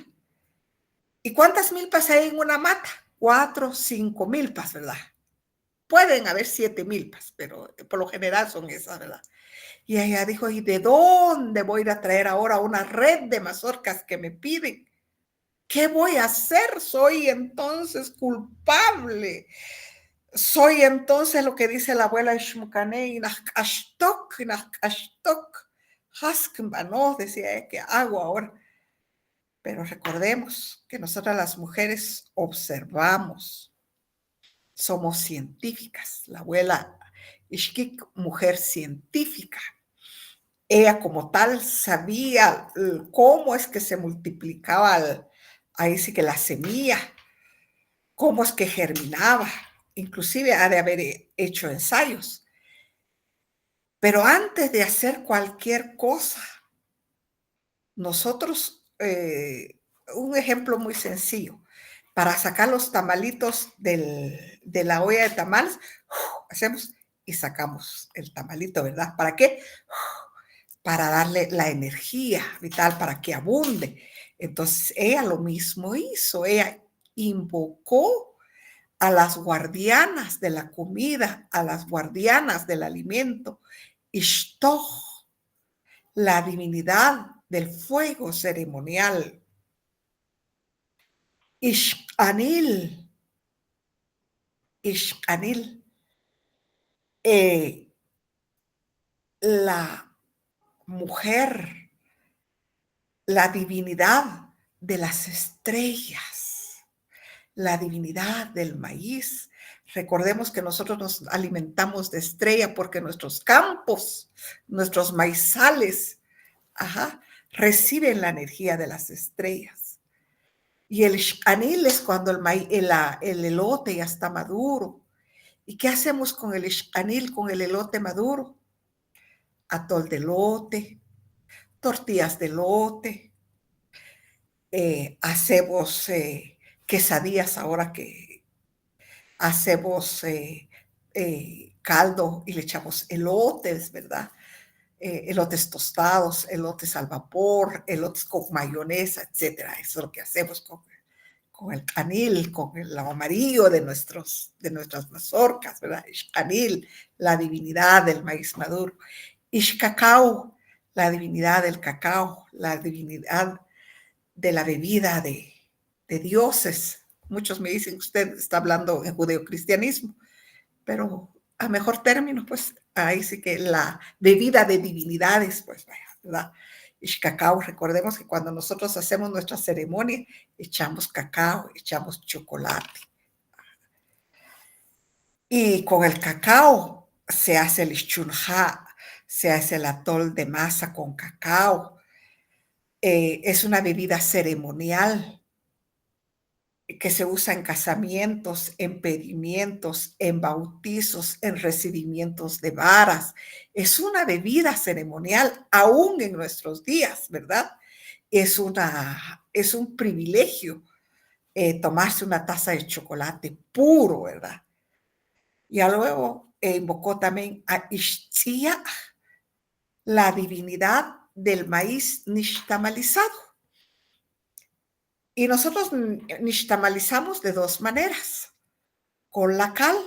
¿Y cuántas milpas hay en una mata? 4, 5 milpas, ¿verdad? Pueden haber 7 milpas, pero por lo general son esas, ¿verdad? Y ella dijo, ¿y de dónde voy a ir a traer ahora una red de mazorcas que me piden? ¿Qué voy a hacer? Soy entonces culpable. Soy entonces lo que dice la abuela Ixmucané, no, decía, ¿qué hago ahora? Pero recordemos que nosotras las mujeres observamos, somos científicas. La abuela Ixquic, mujer científica. Ella como tal sabía cómo es que se multiplicaba ahí sí que la semilla, cómo es que germinaba, inclusive ha de haber hecho ensayos. Pero antes de hacer cualquier cosa, nosotros, un ejemplo muy sencillo, para sacar los tamalitos de la olla de tamales, hacemos y sacamos el tamalito, ¿verdad? ¿Para qué? Para darle la energía vital, para que abunde. Entonces, ella lo mismo hizo, ella invocó a las guardianas de la comida, a las guardianas del alimento, Ishtoh, la divinidad del fuego ceremonial, Ish'anil, la mujer, la divinidad de las estrellas, la divinidad del maíz. Recordemos que nosotros nos alimentamos de estrella porque nuestros campos, nuestros maizales, reciben la energía de las estrellas. Y el anil es cuando el elote ya está maduro ¿Y qué hacemos con el ixcanil, con el elote maduro? Atol de elote, tortillas de elote, hacemos quesadillas ahora que hacemos caldo y le echamos elotes, ¿verdad? Elotes tostados, elotes al vapor, elotes con mayonesa, etcétera. Eso es lo que hacemos con el canil, con el amarillo de nuestras mazorcas, ¿verdad? Canil, la divinidad del maíz maduro. Ixcacao, la divinidad del cacao, la divinidad de la bebida de dioses. Muchos me dicen que usted está hablando de judeocristianismo, pero a mejor término, pues ahí sí que la bebida de divinidades, pues vaya, ¿verdad? Y cacao, recordemos que cuando nosotros hacemos nuestra ceremonia, echamos cacao, echamos chocolate. Y con el cacao se hace el chunja, se hace el atol de masa con cacao. Es una bebida ceremonial que se usa en casamientos, en pedimientos, en bautizos, en recibimientos de varas. Es una bebida ceremonial aún en nuestros días, ¿verdad? Es un privilegio tomarse una taza de chocolate puro, ¿verdad? Ya luego invocó también a Ixtzia, la divinidad del maíz nixtamalizado. Y nosotros nixtamalizamos de dos maneras, con la cal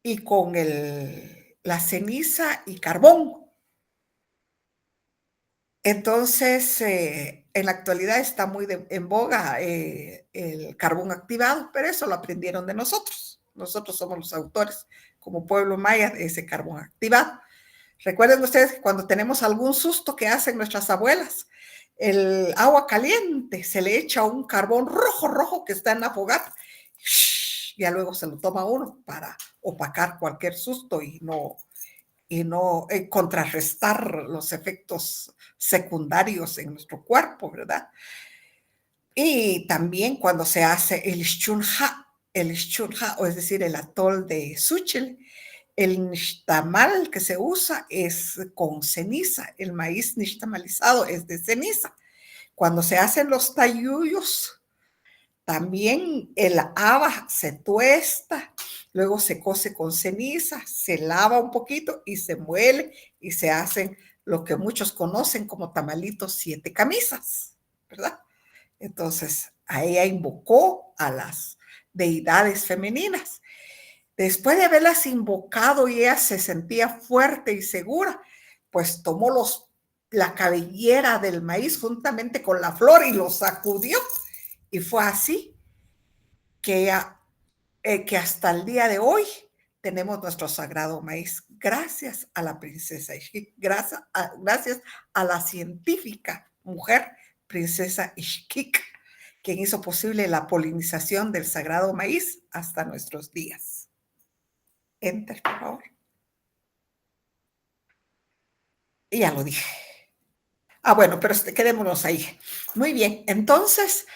y con la ceniza y carbón. Entonces, en la actualidad está muy en boga el carbón activado, pero eso lo aprendieron de nosotros. Nosotros somos los autores, como pueblo maya, de ese carbón activado. Recuerden ustedes que cuando tenemos algún susto que hacen nuestras abuelas, el agua caliente se le echa un carbón rojo que está en la fogata. Ya luego se lo toma uno para opacar cualquier susto y no contrarrestar los efectos secundarios en nuestro cuerpo, ¿verdad? Y también cuando se hace el shunha, o es decir, el atol de Suchil, el nixtamal que se usa es con ceniza, el maíz nixtamalizado es de ceniza. Cuando se hacen los tayuyos, también el haba se tuesta, luego se cose con ceniza, se lava un poquito y se muele y se hacen lo que muchos conocen como tamalitos 7 camisas, ¿verdad? Entonces, a ella invocó a las deidades femeninas. Después de haberlas invocado y ella se sentía fuerte y segura, pues tomó la cabellera del maíz juntamente con la flor y lo sacudió. Y fue así que hasta el día de hoy tenemos nuestro sagrado maíz, gracias a la princesa Ixquic, gracias a la científica mujer princesa Ixquic, quien hizo posible la polinización del sagrado maíz hasta nuestros días. Enter, por favor. Y ya lo dije. Bueno, pero quedémonos ahí. Muy bien, entonces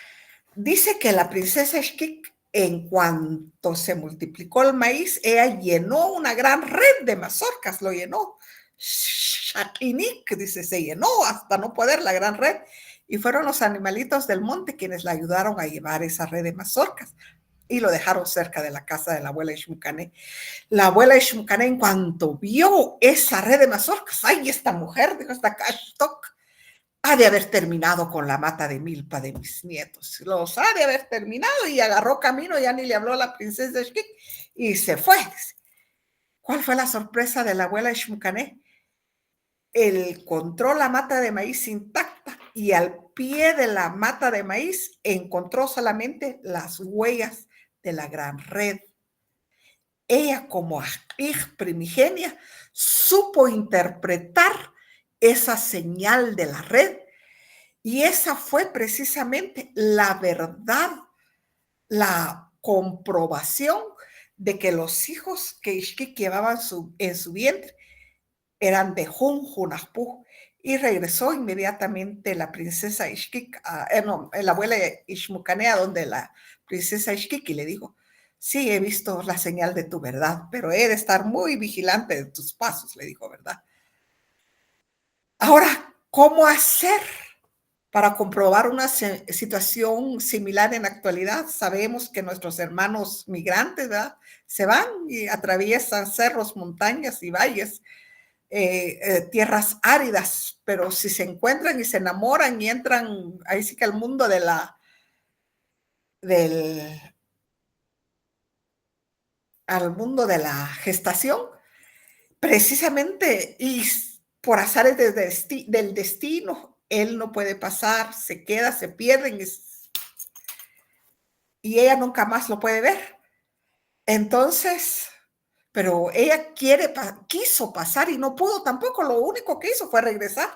dice que la princesa Ixquic, en cuanto se multiplicó el maíz, ella llenó una gran red de mazorcas, lo llenó. Shakinik, dice, se llenó hasta no poder la gran red. Y fueron los animalitos del monte quienes la ayudaron a llevar esa red de mazorcas. Y lo dejaron cerca de la casa de la abuela Ixmucané. La abuela Ixmucané, en cuanto vio esa red de mazorcas, ¡ay, esta mujer! Dijo, esta Kashtok ha de haber terminado con la mata de milpa de mis nietos. Los ha de haber terminado y agarró camino, ya ni le habló a la princesa Ixquic y se fue. ¿Cuál fue la sorpresa de la abuela Ixmucané? Encontró la mata de maíz intacta y al pie de la mata de maíz encontró solamente las huellas de la gran red. Ella, como hija primigenia, supo interpretar esa señal de la red y esa fue precisamente la verdad, la comprobación de que los hijos que Ixquic llevaban en su vientre eran de Junjunajpú. Y regresó inmediatamente la princesa Ixquic, la abuela Ixmucané, donde la princesa Ixquic, y le dijo, Sí, he visto la señal de tu verdad, pero he de estar muy vigilante de tus pasos, le dijo, ¿verdad? Ahora, ¿cómo hacer para comprobar una situación similar en la actualidad? Sabemos que nuestros hermanos migrantes, ¿verdad?, se van y atraviesan cerros, montañas y valles, tierras áridas, pero si se encuentran y se enamoran y entran ahí sí que al mundo del, al mundo de la gestación, precisamente y por azares del destino, él no puede pasar, se queda, se pierden y ella nunca más lo puede ver. Entonces, pero ella quiso pasar y no pudo tampoco. Lo único que hizo fue regresar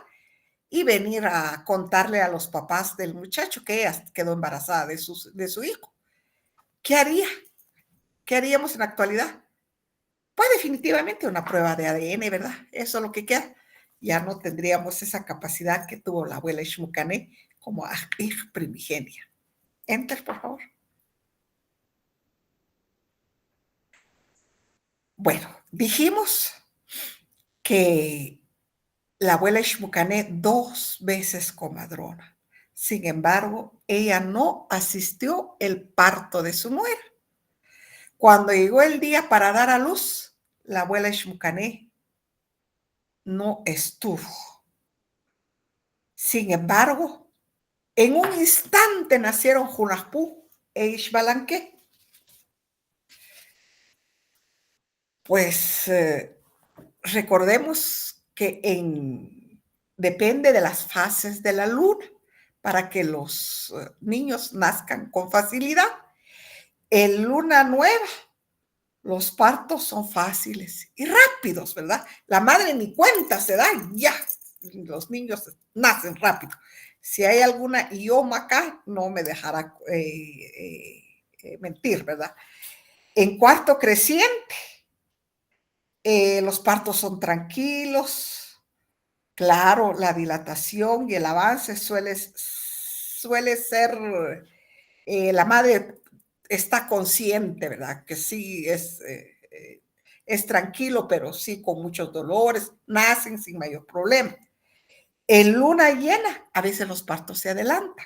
y venir a contarle a los papás del muchacho que ella quedó embarazada de su hijo. ¿Qué haría? ¿Qué haríamos en la actualidad? Pues definitivamente una prueba de ADN, ¿verdad? Eso es lo que queda. Ya no tendríamos esa capacidad que tuvo la abuela Ishmucané como hija primigenia. Enter, por favor. Bueno, dijimos que la abuela Ishmucané 2 veces comadrona. Sin embargo, ella no asistió el parto de su nuera. Cuando llegó el día para dar a luz, la abuela Ishmucané no estuvo. Sin embargo, en un instante nacieron Junaspú e Ixbalanqué. Pues recordemos que depende de las fases de la luna para que los niños nazcan con facilidad. En luna nueva, los partos son fáciles y rápidos, ¿verdad? La madre ni cuenta se da, ya, los niños nacen rápido. Si hay alguna idioma acá, no me dejará mentir, ¿verdad? En cuarto creciente, los partos son tranquilos. Claro, la dilatación y el avance suele ser, la madre está consciente, ¿verdad? Que sí es tranquilo, pero sí con muchos dolores, nacen sin mayor problema. En luna llena, a veces los partos se adelantan.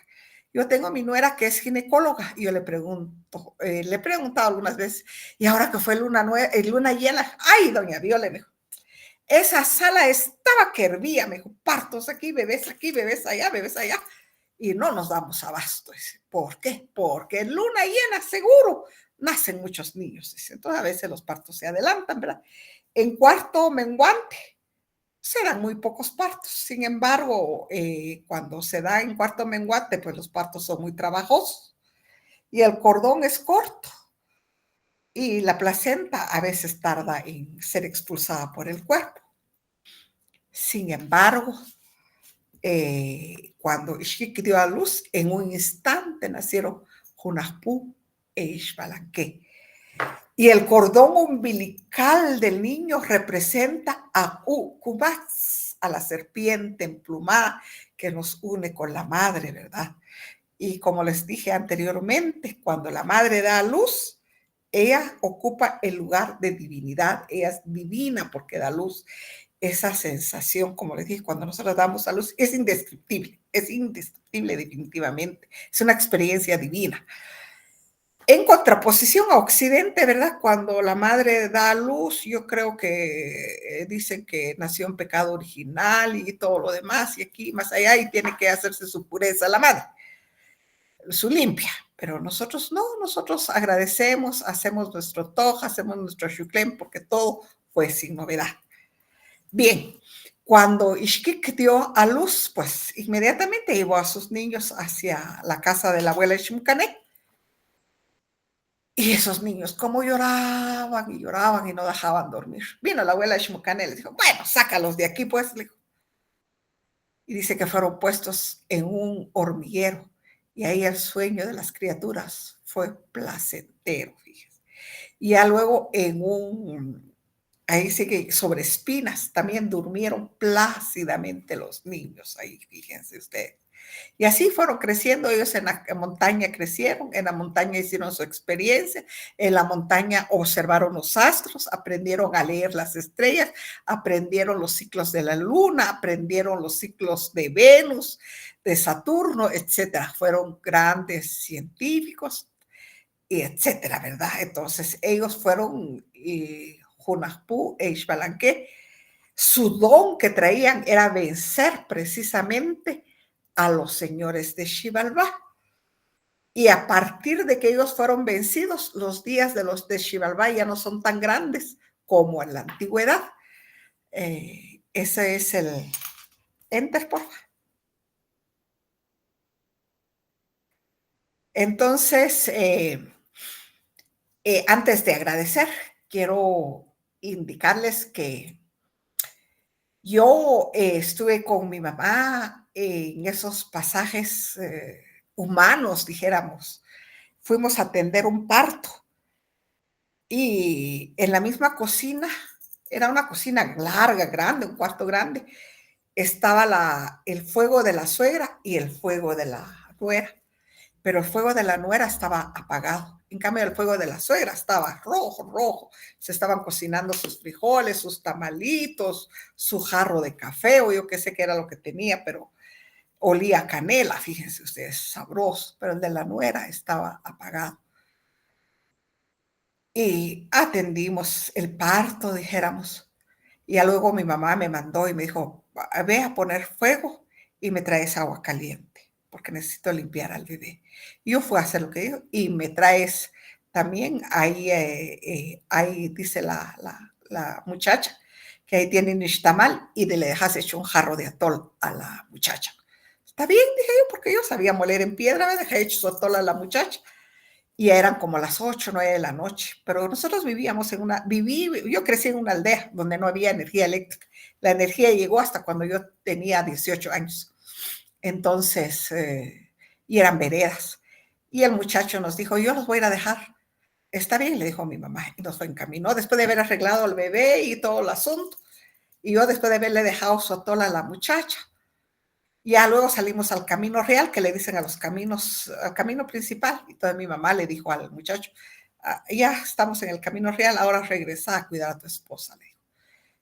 Yo tengo a mi nuera que es ginecóloga y yo le he preguntado algunas veces, y ahora que fue luna llena, ay, doña Viola, me dijo, esa sala estaba que hervía, me dijo, partos aquí, bebés allá, bebés allá, y no nos damos abasto. ¿Por qué? Porque en luna llena seguro nacen muchos niños. Entonces a veces los partos se adelantan, ¿verdad? En cuarto menguante se dan muy pocos partos. Sin embargo, cuando se da en cuarto menguante, pues los partos son muy trabajosos y el cordón es corto y la placenta a veces tarda en ser expulsada por el cuerpo. Sin embargo, cuando Ixquic dio a luz, en un instante nacieron Junaspú e Ixbalanqué. Y el cordón umbilical del niño representa a Ucubats, a la serpiente emplumada que nos une con la madre, ¿verdad? Y como les dije anteriormente, cuando la madre da a luz, ella ocupa el lugar de divinidad, ella es divina porque da luz. Esa sensación, como les dije, cuando nosotros damos a luz, es indescriptible definitivamente, es una experiencia divina. En contraposición a Occidente, ¿verdad? Cuando la madre da a luz, yo creo que dicen que nació en pecado original y todo lo demás, y aquí más allá, y tiene que hacerse su pureza la madre, su limpia. Pero nosotros no, nosotros agradecemos, hacemos nuestro toja, hacemos nuestro shuklem, porque todo fue sin novedad. Bien, cuando Ixquic dio a luz, pues inmediatamente llevó a sus niños hacia la casa de la abuela Ishmucané. Y esos niños, como lloraban y lloraban y no dejaban dormir. Vino la abuela Ishmucané y les dijo, bueno, sácalos de aquí, pues. Le dijo. Y dice que fueron puestos en un hormiguero. Y ahí el sueño de las criaturas fue placentero, fíjense. Y ya luego ahí sí que sobre espinas también durmieron plácidamente los niños. Ahí, fíjense ustedes. Y así fueron creciendo, ellos en la montaña crecieron, en la montaña hicieron su experiencia, en la montaña observaron los astros, aprendieron a leer las estrellas, aprendieron los ciclos de la luna, aprendieron los ciclos de Venus, de Saturno, etcétera. Fueron grandes científicos, y etcétera, ¿verdad? Entonces ellos fueron Hunahpu e Ixbalanque. Su don que traían era vencer precisamente a los señores de Xibalbá. Y a partir de que ellos fueron vencidos, los días de los de Xibalbá ya no son tan grandes como en la antigüedad. Ese es el enter, por favor. Entonces, antes de agradecer, quiero indicarles que yo estuve con mi mamá en esos pasajes humanos, dijéramos. Fuimos a atender un parto y en la misma cocina, era una cocina larga, grande, un cuarto grande, estaba el fuego de la suegra y el fuego de la nuera, pero el fuego de la nuera estaba apagado. En cambio, el fuego de la suegra estaba rojo, rojo. Se estaban cocinando sus frijoles, sus tamalitos, su jarro de café, o yo qué sé qué era lo que tenía, pero olía a canela, fíjense ustedes, sabroso, pero el de la nuera estaba apagado. Y atendimos el parto, dijéramos. Y luego mi mamá me mandó y me dijo, ve a poner fuego y me traes agua caliente, porque necesito limpiar al bebé. Y yo fui a hacer lo que dijo y me traes también, ahí dice la muchacha, que ahí tiene nixtamal y le dejas hecho un jarro de atol a la muchacha. Está bien, dije yo, porque yo sabía moler en piedra, me dejé hecho su atol a la muchacha. Y eran como las 8, 9 de la noche, pero nosotros vivíamos yo crecí en una aldea donde no había energía eléctrica. La energía llegó hasta cuando yo tenía 18 años. Entonces, y eran veredas. Y el muchacho nos dijo, yo los voy a ir a dejar. Está bien, le dijo mi mamá, y nos encaminó después de haber arreglado al bebé y todo el asunto. Y yo después de haberle dejado su atol a la muchacha, ya luego salimos al camino real, que le dicen a los caminos, al camino principal. Y entonces mi mamá le dijo al muchacho, ya estamos en el camino real, ahora regresa a cuidar a tu esposa, le dijo.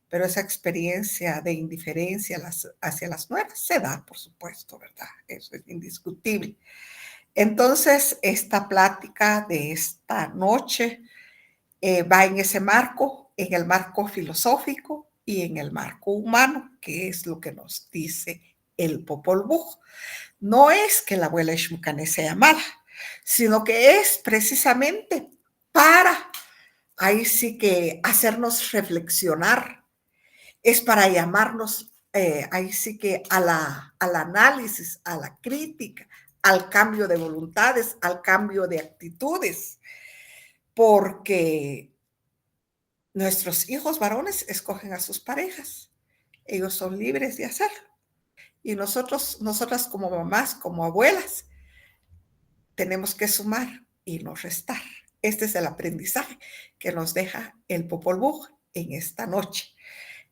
Pero esa experiencia de indiferencia hacia las nueras se da, por supuesto, ¿verdad? Eso es indiscutible. Entonces, esta plática de esta noche va en ese marco, en el marco filosófico y en el marco humano, que es lo que nos dice el Popol Vuh. No es que la abuela Xmucane sea mala, sino que es precisamente para, ahí sí que hacernos reflexionar, es para llamarnos, ahí sí que al análisis, a la crítica, al cambio de voluntades, al cambio de actitudes, porque nuestros hijos varones escogen a sus parejas, ellos son libres de hacerlo. Y nosotras como mamás, como abuelas, tenemos que sumar y no restar. Este es el aprendizaje que nos deja el Popol Vuh en esta noche.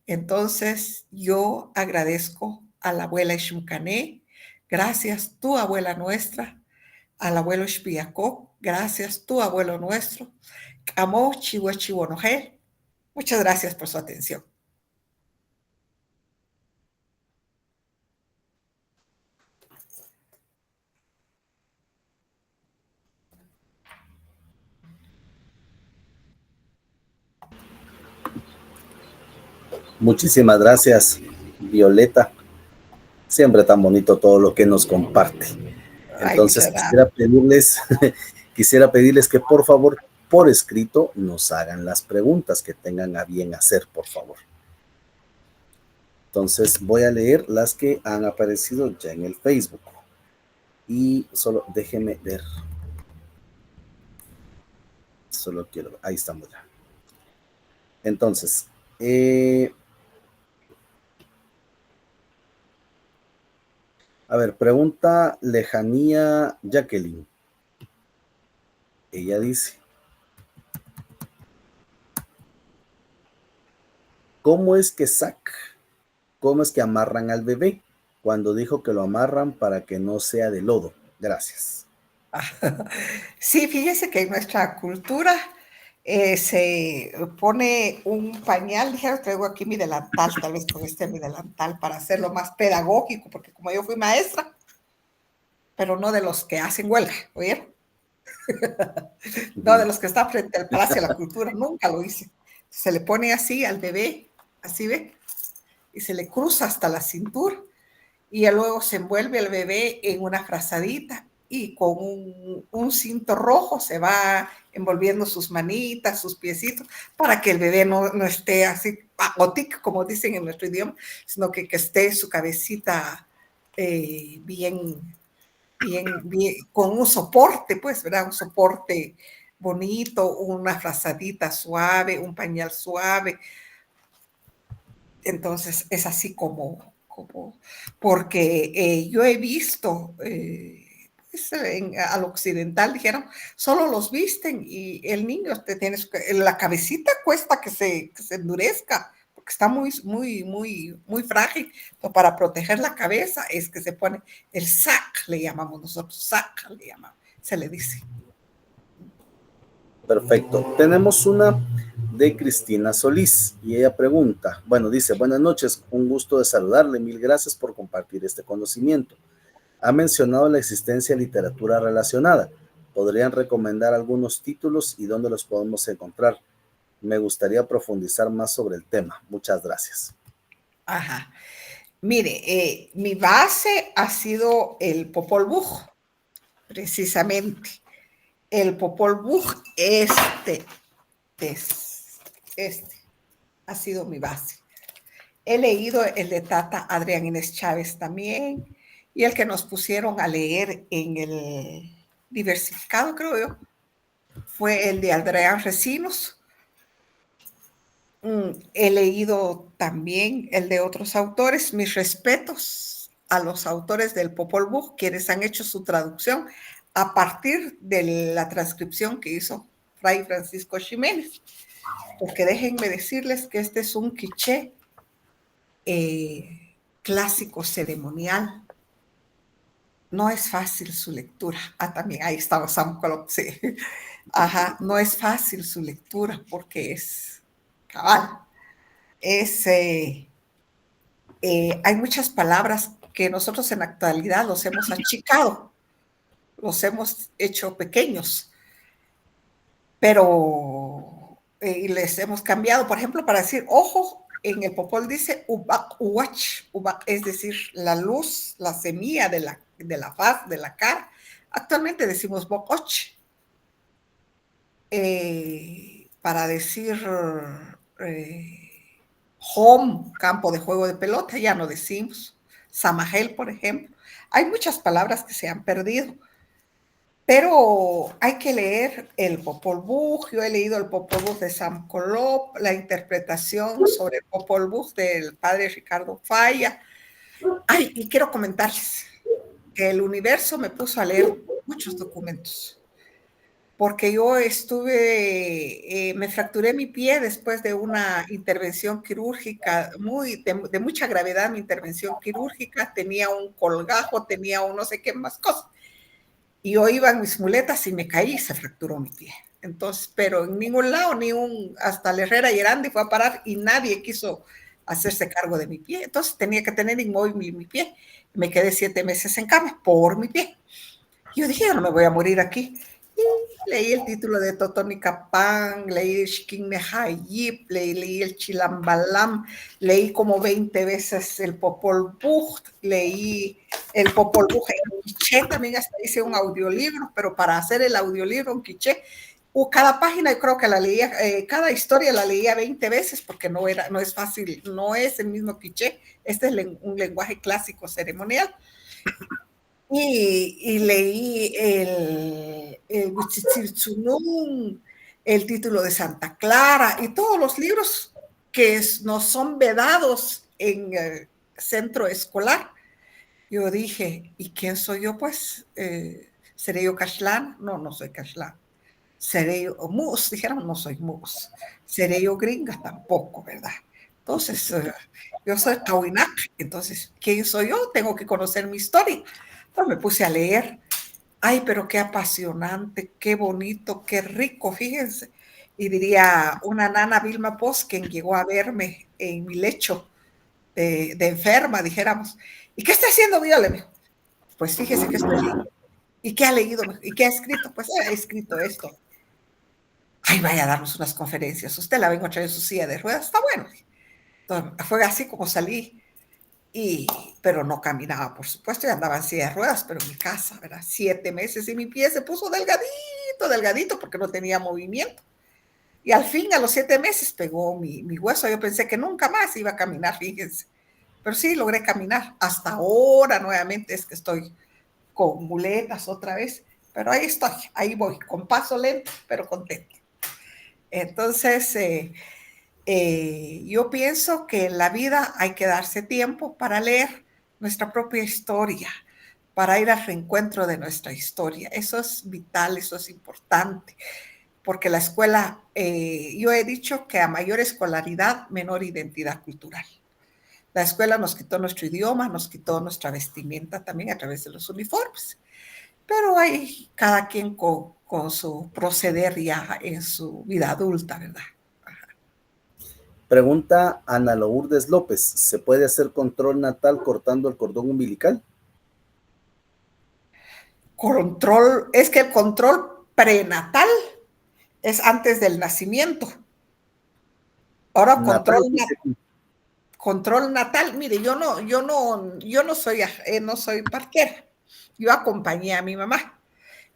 Entonces, yo agradezco a la abuela Xmucane, gracias tu abuela nuestra, al abuelo Xpiaco, gracias tu abuelo nuestro, Amo Chihuahua Chihuahua. Muchas gracias por su atención. Muchísimas gracias, Violeta. Siempre tan bonito todo lo que nos comparte. Entonces, quisiera pedirles que por favor, por escrito, nos hagan las preguntas que tengan a bien hacer, por favor. Entonces, voy a leer las que han aparecido ya en el Facebook. Y solo déjenme ver. Solo quiero, ahí estamos ya. Entonces, a ver, pregunta Lejanía Jacqueline. Ella dice, ¿cómo es que amarran al bebé? cuando dijo que lo amarran para que no sea de lodo. Gracias. Sí, fíjese que en nuestra cultura se pone un pañal, dijeron, traigo aquí mi delantal, tal vez con este mi delantal para hacerlo más pedagógico, porque como yo fui maestra, pero no de los que hacen huelga, ¿oyeron? No, de los que están frente al Palacio de la Cultura, nunca lo hice. Se le pone así al bebé, así ve, y se le cruza hasta la cintura, y luego se envuelve el bebé en una frazadita y con un cinto rojo se va envolviendo sus manitas, sus piecitos, para que el bebé no esté así pagotic, como dicen en nuestro idioma, sino que esté su cabecita bien, con un soporte, pues, ¿verdad? Un soporte bonito, una frazadita suave, un pañal suave. Entonces es así como porque yo he visto pues, al occidental dijeron, solo los visten y el niño te tiene la cabecita cuesta que se endurezca porque está muy frágil. Entonces, para proteger la cabeza es que se pone el sac, le llamamos nosotros, sac le llamamos, se le dice. Perfecto. Tenemos una de Cristina Solís y ella pregunta, bueno, dice, buenas noches, un gusto de saludarle, mil gracias por compartir este conocimiento. Ha mencionado la existencia de literatura relacionada. ¿Podrían recomendar algunos títulos y dónde los podemos encontrar? Me gustaría profundizar más sobre el tema. Muchas gracias. Ajá. Mire, mi base ha sido el Popol Vuh, precisamente. El Popol Vuh, este ha sido mi base. He leído el de Tata Adrián Inés Chávez también, y el que nos pusieron a leer en el diversificado, creo yo, fue el de Adrián Recinos. He leído también el de otros autores. Mis respetos a los autores del Popol Vuh, quienes han hecho su traducción a partir de la transcripción que hizo Fray Francisco Ximénez. Porque déjenme decirles que este es un quiché clásico ceremonial. No es fácil su lectura. También ahí estaba Sam Colop, sí. Ajá, no es fácil su lectura porque es cabal. Hay muchas palabras que nosotros en la actualidad los hemos achicado, los hemos hecho pequeños, pero les hemos cambiado. Por ejemplo, para decir ojo, en el Popol dice ubak uwach, ubak, es decir, la luz, la semilla de la faz, de la cara. Actualmente decimos bokoch. Para decir home, campo de juego de pelota, ya no decimos. Samajel, por ejemplo. Hay muchas palabras que se han perdido, pero hay que leer el Popol Vuh. Yo he leído el Popol Vuh de Sam Colop, la interpretación sobre el Popol Vuh del padre Ricardo Falla. Ay, y quiero comentarles que el universo me puso a leer muchos documentos porque yo me fracturé mi pie después de una intervención quirúrgica de mucha gravedad, mi intervención quirúrgica, tenía un colgajo, tenía un no sé qué más cosas, y yo iba en mis muletas y me caí y se fracturó mi pie. Entonces, pero en ningún lado, hasta la Herrera y Erandi fue a parar y nadie quiso hacerse cargo de mi pie, entonces tenía que tener inmóvil mi pie, me quedé 7 meses en cama por mi pie. Yo dije, yo no me voy a morir aquí. Y leí el título de Totonicapán, leí el Shkin leí el Chilambalam, leí como 20 veces el Popol Vuh, leí el Popol Vuh en quiché, también hasta hice un audiolibro, pero para hacer el audiolibro en quiché, cada página yo creo que la leía, cada historia la leía 20 veces porque no es fácil, no es el mismo quiché, este es un lenguaje clásico ceremonial. Y leí el Huichichilchunún, el título de Santa Clara y todos los libros que nos son vedados en el centro escolar. Yo dije, ¿y quién soy yo? Pues, ¿seré yo Cashlán? No, no soy Cashlán. ¿Seré yo Mus? Dijeron, no soy Mus. ¿Seré yo gringa? Tampoco, ¿verdad? Entonces, yo soy Tawinak, entonces, ¿quién soy yo? Tengo que conocer mi historia. Entonces me puse a leer. Ay, pero qué apasionante, qué bonito, qué rico, fíjense. Y diría una nana Vilma Post, quien llegó a verme en mi lecho de enferma, dijéramos. ¿Y qué está haciendo, Viola? Me dijo, pues fíjese que estoy leyendo. ¿Y qué ha leído? ¿Y qué ha escrito? Pues ha escrito esto. Ay, vaya a darnos unas conferencias. Usted la vengo a traer en su silla de ruedas. Está bueno. Entonces, fue así como salí. Pero no caminaba, por supuesto, y andaba en silla de ruedas, pero en mi casa, ¿verdad? 7 meses y mi pie se puso delgadito, delgadito, porque no tenía movimiento. Y al fin, a los 7 meses, pegó mi hueso. Yo pensé que nunca más iba a caminar, fíjense. Pero sí, logré caminar. Hasta ahora, nuevamente, es que estoy con muletas otra vez. Pero ahí estoy, ahí voy, con paso lento, pero contento. Entonces, yo pienso que en la vida hay que darse tiempo para leer nuestra propia historia, para ir al reencuentro de nuestra historia. Eso es vital, eso es importante, porque la escuela, yo he dicho que a mayor escolaridad, menor identidad cultural. La escuela nos quitó nuestro idioma, nos quitó nuestra vestimenta también a través de los uniformes, pero hay cada quien con su proceder ya en su vida adulta, ¿verdad? Pregunta Ana Lourdes López, ¿se puede hacer control natal cortando el cordón umbilical? Control, es que el control prenatal es antes del nacimiento. Ahora Natal, dice. control natal, mire, yo no soy partera. Yo acompañé a mi mamá.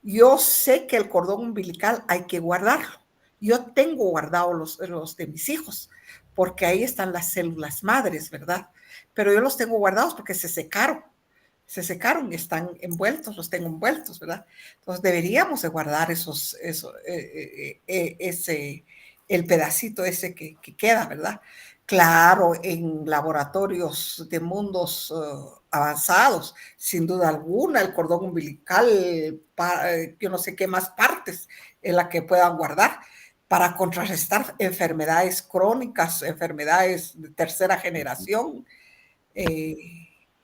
Yo sé que el cordón umbilical hay que guardarlo. Yo tengo guardados los de mis hijos, porque ahí están las células madres, ¿verdad? Pero yo los tengo guardados porque se secaron y están envueltos, los tengo envueltos, ¿verdad? Entonces deberíamos de guardar el pedacito ese que queda, ¿verdad? Claro, en laboratorios de mundos avanzados, sin duda alguna, el cordón umbilical, yo no sé qué más partes en la que puedan guardar para contrarrestar enfermedades crónicas, enfermedades de tercera generación, eh,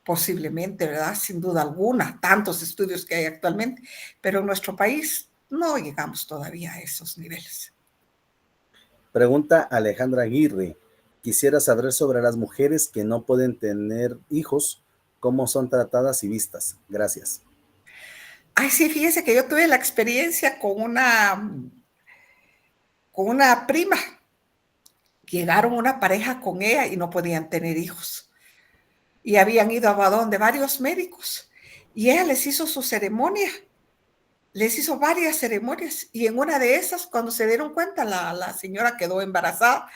posiblemente, ¿verdad? Sin duda alguna, tantos estudios que hay actualmente, pero en nuestro país no llegamos todavía a esos niveles. Pregunta Alejandra Aguirre, quisiera saber sobre las mujeres que no pueden tener hijos, cómo son tratadas y vistas. Gracias. Ay, sí, fíjese que yo tuve la experiencia con una prima. Llegaron una pareja con ella y no podían tener hijos. Y habían ido a donde varios médicos. Y ella les hizo su ceremonia. Les hizo varias ceremonias. Y en una de esas, cuando se dieron cuenta, la señora quedó embarazada.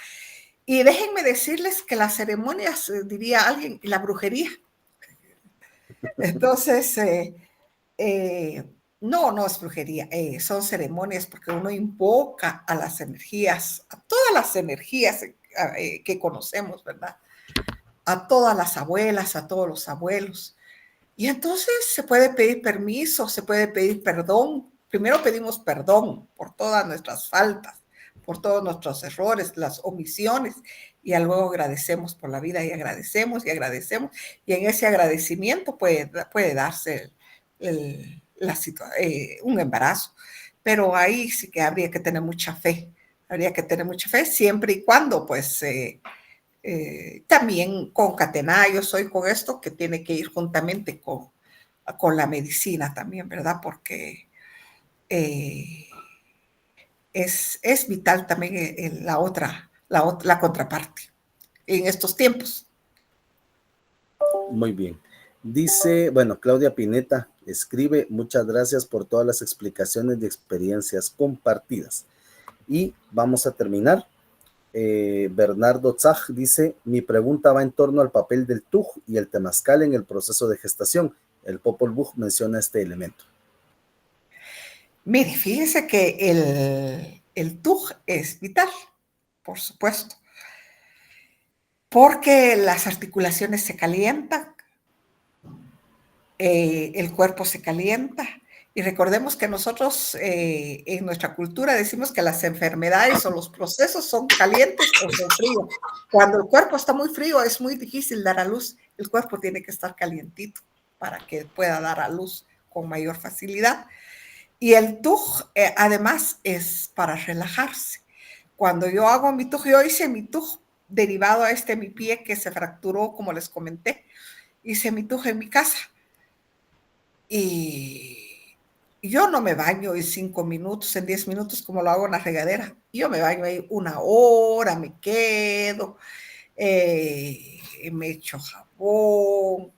Y déjenme decirles que las ceremonias, diría alguien, la brujería. Entonces, no es brujería, son ceremonias porque uno invoca a las energías, a todas las energías que conocemos, ¿verdad? A todas las abuelas, a todos los abuelos. Y entonces se puede pedir permiso, se puede pedir perdón. Primero pedimos perdón por todas nuestras faltas, por todos nuestros errores, las omisiones, y luego agradecemos por la vida y agradecemos y agradecemos. Y en ese agradecimiento puede darse un embarazo. Pero ahí sí que habría que tener mucha fe. Habría que tener mucha fe siempre y cuando, pues, también concatenar, yo soy con esto que tiene que ir juntamente con la medicina también, ¿verdad? Porque es vital también la contraparte en estos tiempos. Muy bien. Dice, bueno, Claudia Pineta escribe, muchas gracias por todas las explicaciones y experiencias compartidas. Y vamos a terminar. Bernardo Zach dice, mi pregunta va en torno al papel del tuj y el temazcal en el proceso de gestación. El Popol Vuh menciona este elemento. Mire, fíjese que el TUG es vital, por supuesto, porque las articulaciones se calientan, el cuerpo se calienta Y recordemos que nosotros en nuestra cultura decimos que las enfermedades o los procesos son calientes o son fríos. Cuando el cuerpo está muy frío es muy difícil dar a luz. El cuerpo tiene que estar calientito para que pueda dar a luz con mayor facilidad. Y el tuj, además, es para relajarse. Cuando yo hago mi tuj, yo hice mi tuj derivado a mi pie que se fracturó, como les comenté. Hice mi tuj en mi casa. Y yo no me baño en 5 minutos, en 10 minutos, como lo hago en la regadera. Yo me baño ahí 1 hora, me quedo, me echo jabón,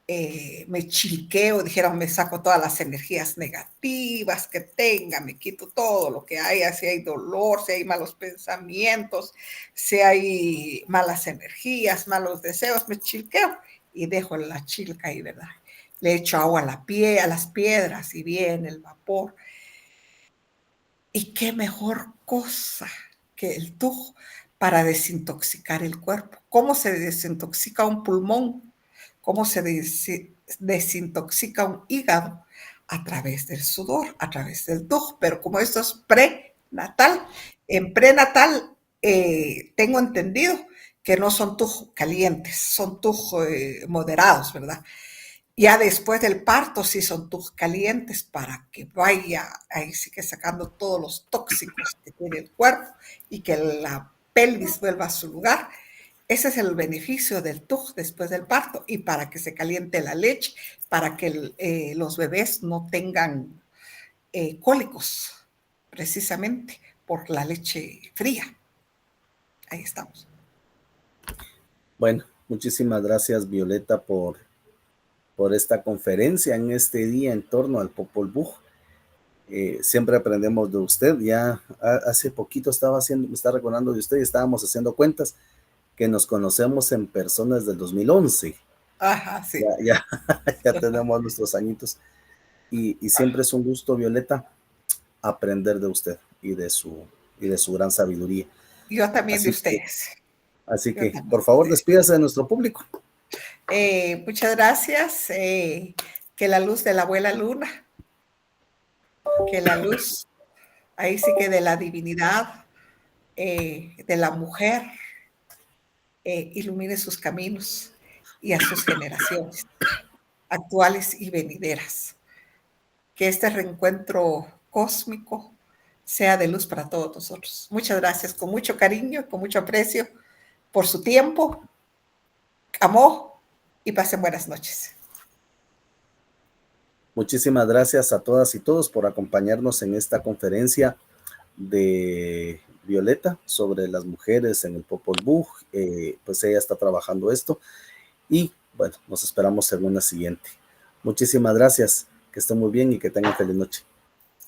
me chilqueo, dijeron, me saco todas las energías negativas que tenga, me quito todo lo que haya, si hay dolor, si hay malos pensamientos, si hay malas energías, malos deseos, me chilqueo y dejo la chilca ahí, ¿verdad? Le echo agua a las piedras y viene el vapor. ¿Y qué mejor cosa que el tuj para desintoxicar el cuerpo? ¿Cómo se desintoxica un pulmón? ¿Cómo se desintoxica un hígado? A través del sudor, a través del tuj. Pero como esto es prenatal, en prenatal tengo entendido que no son tuj calientes, son tuj moderados, ¿verdad? Ya después del parto sí son tus calientes para que vaya ahí sí que sacando todos los tóxicos que tiene el cuerpo y que la pelvis vuelva a su lugar. Ese es el beneficio del TUJ después del parto y para que se caliente la leche, para que los bebés no tengan cólicos, precisamente por la leche fría. Ahí estamos. Bueno, muchísimas gracias, Violeta, por esta conferencia en este día en torno al Popol Vuh. Siempre aprendemos de usted. Ya hace poquito me está recordando de usted y estábamos haciendo cuentas que nos conocemos en persona desde el 2011. Ajá, sí. Ya tenemos nuestros añitos. Y siempre es un gusto, Violeta, aprender de usted y de su gran sabiduría. Yo también de ustedes. Así que, por favor, despídase de nuestro público. Muchas gracias. Que la luz de la abuela Luna, que la luz, ahí sí que de la divinidad, de la mujer, ilumine sus caminos y a sus generaciones actuales y venideras. Que este reencuentro cósmico sea de luz para todos nosotros. Muchas gracias, con mucho cariño, con mucho aprecio por su tiempo, amor y pasen buenas noches. Muchísimas gracias a todas y todos por acompañarnos en esta conferencia de Violeta sobre las mujeres en el Popol Vuh. Pues ella está trabajando esto y bueno, nos esperamos en una siguiente. Muchísimas gracias, que estén muy bien y que tengan feliz noche.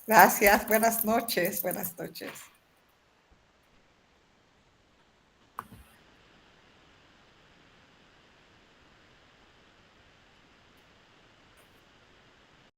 Gracias, buenas noches, buenas noches.